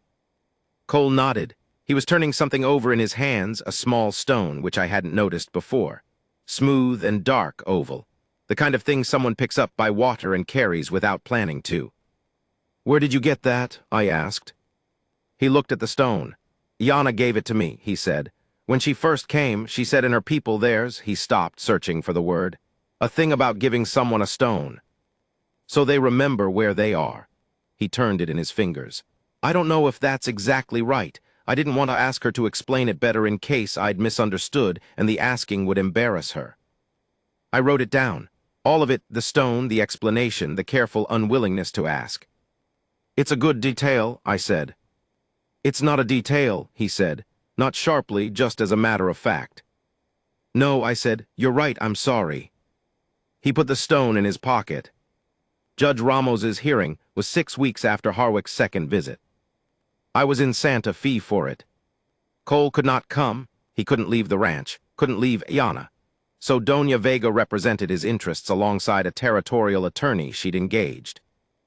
Cole nodded. He was turning something over in his hands, a small stone, which I hadn't noticed before. Smooth and dark oval. The kind of thing someone picks up by water and carries without planning to. Where did you get that? I asked. He looked at the stone. Yana gave it to me, he said. When she first came, she said in her people theirs, he stopped, searching for the word. A thing about giving someone a stone. So they remember where they are. He turned it in his fingers. I don't know if that's exactly right. I didn't want to ask her to explain it better in case I'd misunderstood and the asking would embarrass her. I wrote it down. All of it, the stone, the explanation, the careful unwillingness to ask. It's a good detail, I said. It's not a detail, he said, not sharply, just as a matter of fact. No, I said, you're right, I'm sorry. He put the stone in his pocket. Judge Ramos's hearing was 6 weeks after Harwick's second visit. I was in Santa Fe for it. Cole could not come. He couldn't leave the ranch, couldn't leave Yana. So Doña Vega represented his interests alongside a territorial attorney she'd engaged.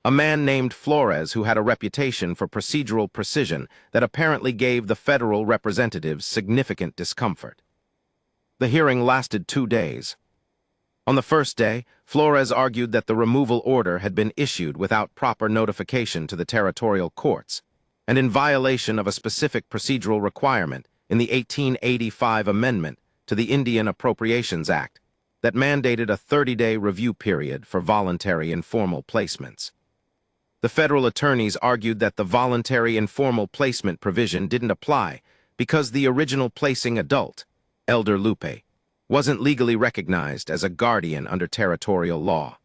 A man named Flores who had a reputation for procedural precision that apparently gave the federal representatives significant discomfort. The hearing lasted 2 days. On the first day, Flores argued that the removal order had been issued without proper notification to the territorial courts, and in violation of a specific procedural requirement in the 1885 amendment to the Indian Appropriations Act that mandated a 30-day review period for voluntary informal placements. The federal attorneys argued that the voluntary informal placement provision didn't apply because the original placing adult, Elder Lupe, wasn't legally recognized as a guardian under territorial law.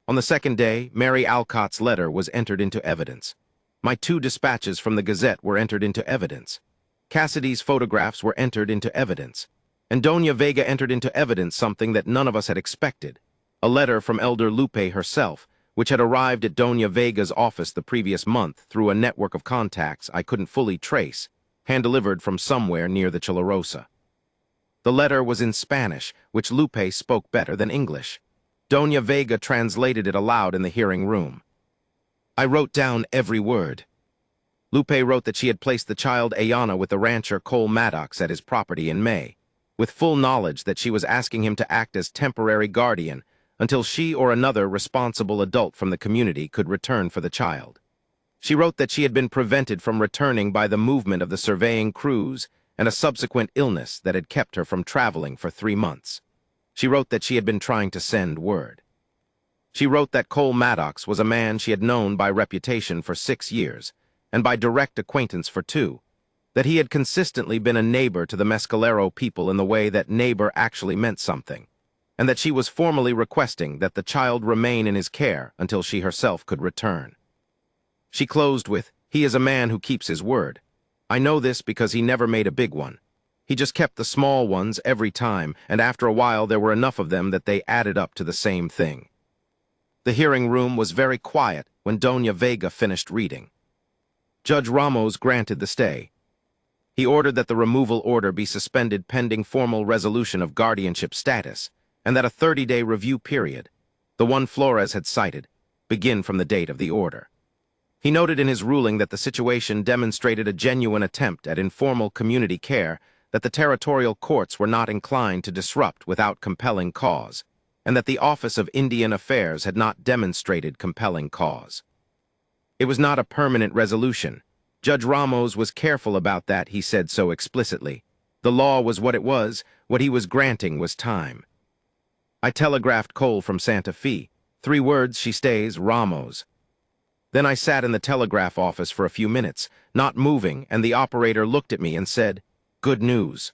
On the second day, Mary Alcott's letter was entered into evidence. My 2 dispatches from the Gazette were entered into evidence. Cassidy's photographs were entered into evidence. And Doña Vega entered into evidence something that none of us had expected, a letter from Elder Lupe herself, which had arrived at Doña Vega's office the previous month through a network of contacts I couldn't fully trace, hand-delivered from somewhere near the Chilarosa. The letter was in Spanish, which Lupe spoke better than English. Doña Vega translated it aloud in the hearing room. I wrote down every word. Lupe wrote that she had placed the child Ayana with the rancher Cole Maddox at his property in May, with full knowledge that she was asking him to act as temporary guardian until she or another responsible adult from the community could return for the child. She wrote that she had been prevented from returning by the movement of the surveying crews and a subsequent illness that had kept her from traveling for 3 months. She wrote that she had been trying to send word. She wrote that Cole Maddox was a man she had known by reputation for 6 years, and by direct acquaintance for 2, that he had consistently been a neighbor to the Mescalero people in the way that neighbor actually meant something, and that she was formally requesting that the child remain in his care until she herself could return. She closed with, "He is a man who keeps his word. I know this because he never made a big one. He just kept the small ones every time, and after a while there were enough of them that they added up to the same thing." The hearing room was very quiet when Doña Vega finished reading. Judge Ramos granted the stay. He ordered that the removal order be suspended pending formal resolution of guardianship status, and that a 30-day review period, the one Flores had cited, begin from the date of the order. He noted in his ruling that the situation demonstrated a genuine attempt at informal community care that the territorial courts were not inclined to disrupt without compelling cause, and that the Office of Indian Affairs had not demonstrated compelling cause. It was not a permanent resolution. Judge Ramos was careful about that, he said so explicitly. The law was what it was, what he was granting was time. I telegraphed Cole from Santa Fe. 3 words, she stays, Ramos. Then I sat in the telegraph office for a few minutes, not moving, and the operator looked at me and said, "Good news."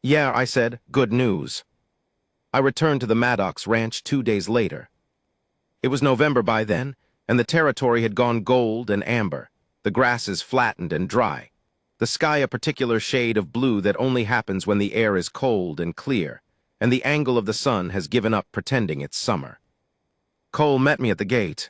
"Yeah," I said, "good news." I returned to the Maddox ranch 2 days later. It was November by then, and the territory had gone gold and amber, the grasses flattened and dry, the sky a particular shade of blue that only happens when the air is cold and clear, and the angle of the sun has given up pretending it's summer. Cole met me at the gate.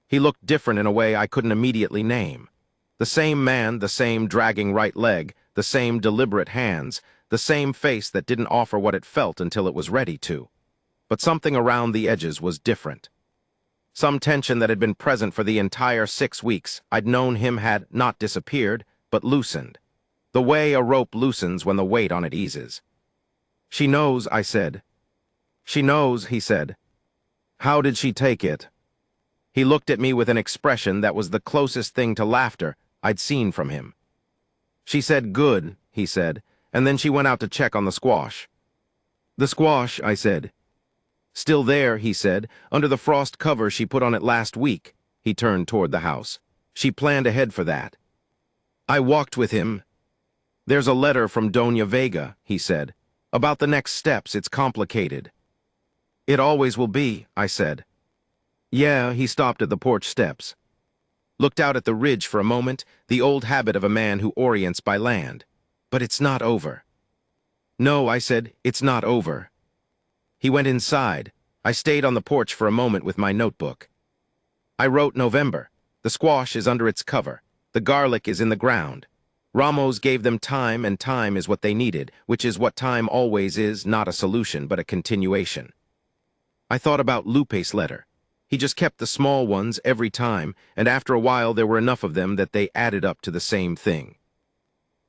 He looked different in a way I couldn't immediately name. The same man, the same dragging right leg, the same deliberate hands, the same face that didn't offer what it felt until it was ready to. But something around the edges was different. Some tension that had been present for the entire 6 weeks I'd known him had not disappeared, but loosened. The way a rope loosens when the weight on it eases. "She knows," I said. "She knows," he said. "How did she take it?" He looked at me with an expression that was the closest thing to laughter I'd seen from him. "She said good," he said, and then she went out to check on the squash. "The squash," I said. "Still there," he said, "under the frost cover she put on it last week." He turned toward the house. "She planned ahead for that." I walked with him. "There's a letter from Doña Vega," he said. "About the next steps, it's complicated." "It always will be," I said. "Yeah," he stopped at the porch steps. Looked out at the ridge for a moment, the old habit of a man who orients by land. "But it's not over." "No," I said, "it's not over." He went inside. I stayed on the porch for a moment with my notebook. I wrote November. The squash is under its cover. The garlic is in the ground. Ramos gave them time, and time is what they needed, which is what time always is, not a solution, but a continuation. I thought about Lupe's letter. He just kept the small ones every time, and after a while there were enough of them that they added up to the same thing.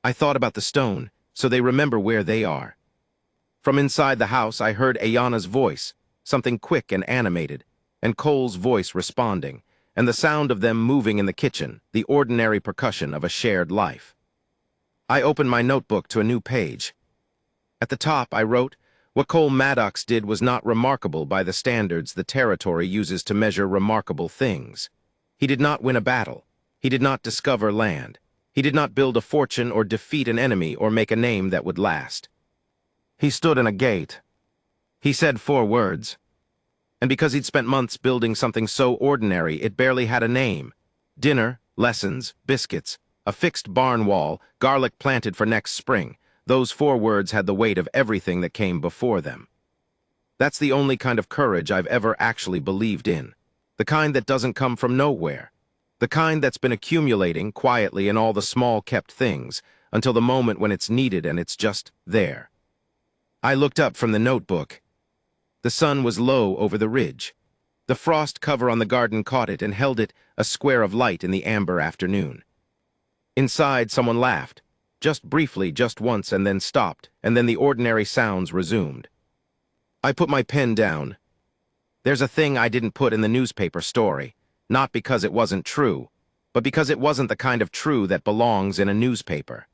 I thought about the stone, so they remember where they are. From inside the house I heard Ayana's voice, something quick and animated, and Cole's voice responding, and the sound of them moving in the kitchen, the ordinary percussion of a shared life. I opened my notebook to a new page. At the top I wrote, "What Cole Maddox did was not remarkable by the standards the territory uses to measure remarkable things. He did not win a battle. He did not discover land. He did not build a fortune or defeat an enemy or make a name that would last. He stood in a gate. He said 4 words. And because he'd spent months building something so ordinary it barely had a name. Dinner, lessons, biscuits, a fixed barn wall, garlic planted for next spring. Those 4 words had the weight of everything that came before them. That's the only kind of courage I've ever actually believed in. The kind that doesn't come from nowhere. The kind that's been accumulating quietly in all the small kept things until the moment when it's needed and it's just there. I looked up from the notebook. The sun was low over the ridge. The frost cover on the garden caught it and held it a square of light in the amber afternoon. Inside, someone laughed. Just briefly, just once, and then stopped, and then the ordinary sounds resumed. I put my pen down. There's a thing I didn't put in the newspaper story, not because it wasn't true, but because it wasn't the kind of true that belongs in a newspaper.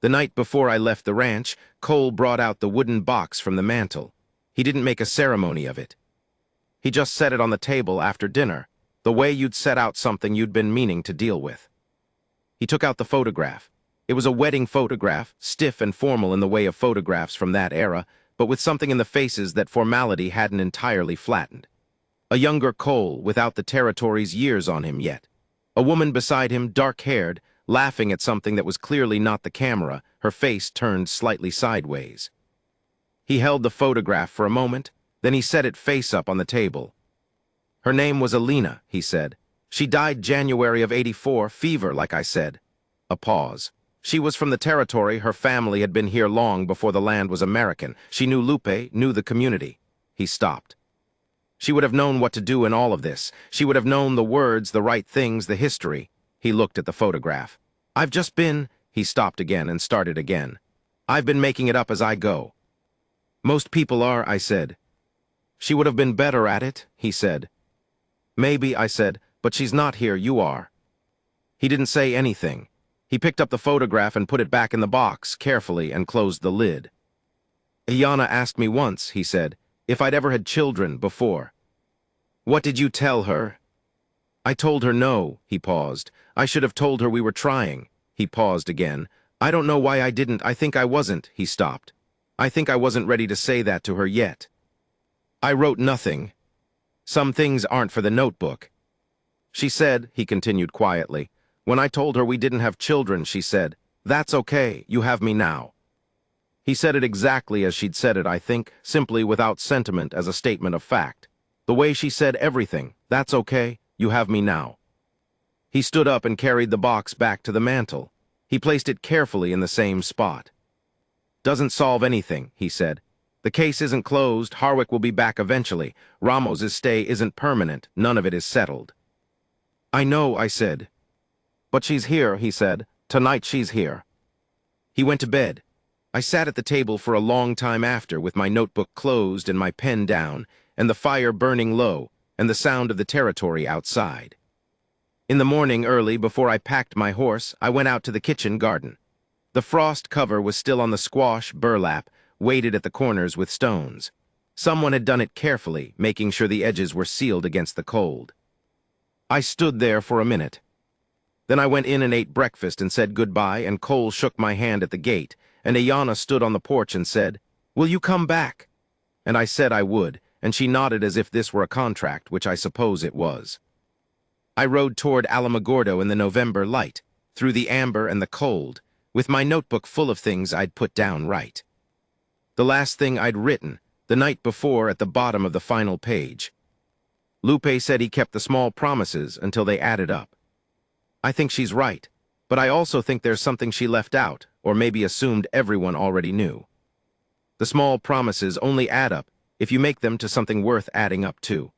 The night before I left the ranch, Cole brought out the wooden box from the mantel. He didn't make a ceremony of it. He just set it on the table after dinner, the way you'd set out something you'd been meaning to deal with. He took out the photograph. It was a wedding photograph, stiff and formal in the way of photographs from that era, but with something in the faces that formality hadn't entirely flattened. A younger Cole, without the territory's years on him yet. A woman beside him, dark-haired, laughing at something that was clearly not the camera, her face turned slightly sideways. He held the photograph for a moment, then he set it face up on the table. "Her name was Alina," he said. "She died January of '84, fever, like I said." A pause. "She was from the territory. Her family had been here long before the land was American. She knew Lupe, knew the community." He stopped. She would have known what to do in all of this. She would have known the words, the right things, the history. He looked at the photograph. I've just been... He stopped again and started again. I've been making it up as I go. Most people are, I said. She would have been better at it, he said. Maybe, I said, but she's not here, you are. He didn't say anything. He picked up the photograph and put it back in the box, carefully, and closed the lid. Iyanna asked me once, he said, if I'd ever had children before. What did you tell her? I told her no, he paused. I should have told her we were trying. He paused again. I don't know why I didn't. I think I wasn't, he stopped. I think I wasn't ready to say that to her yet. I wrote nothing. Some things aren't for the notebook. She said, he continued quietly, when I told her we didn't have children, she said, that's okay, you have me now. He said it exactly as she'd said it, I think, simply without sentiment as a statement of fact. The way she said everything, that's okay, you have me now. He stood up and carried the box back to the mantel. He placed it carefully in the same spot. Doesn't solve anything, he said. The case isn't closed, Harwick will be back eventually. Ramos's stay isn't permanent, none of it is settled. I know, I said. But she's here, he said. Tonight she's here. He went to bed. I sat at the table for a long time after, with my notebook closed and my pen down, and the fire burning low, and the sound of the territory outside. In the morning early, before I packed my horse, I went out to the kitchen garden. The frost cover was still on the squash burlap, weighted at the corners with stones. Someone had done it carefully, making sure the edges were sealed against the cold. I stood there for a minute. Then I went in and ate breakfast and said goodbye, and Cole shook my hand at the gate, and Iyanna stood on the porch and said, "Will you come back?" And I said I would, and she nodded as if this were a contract, which I suppose it was. I rode toward Alamogordo in the November light, through the amber and the cold, with my notebook full of things I'd put down right. The last thing I'd written, the night before at the bottom of the final page. Lupe said he kept the small promises until they added up. I think she's right, but I also think there's something she left out, or maybe assumed everyone already knew. The small promises only add up if you make them to something worth adding up to.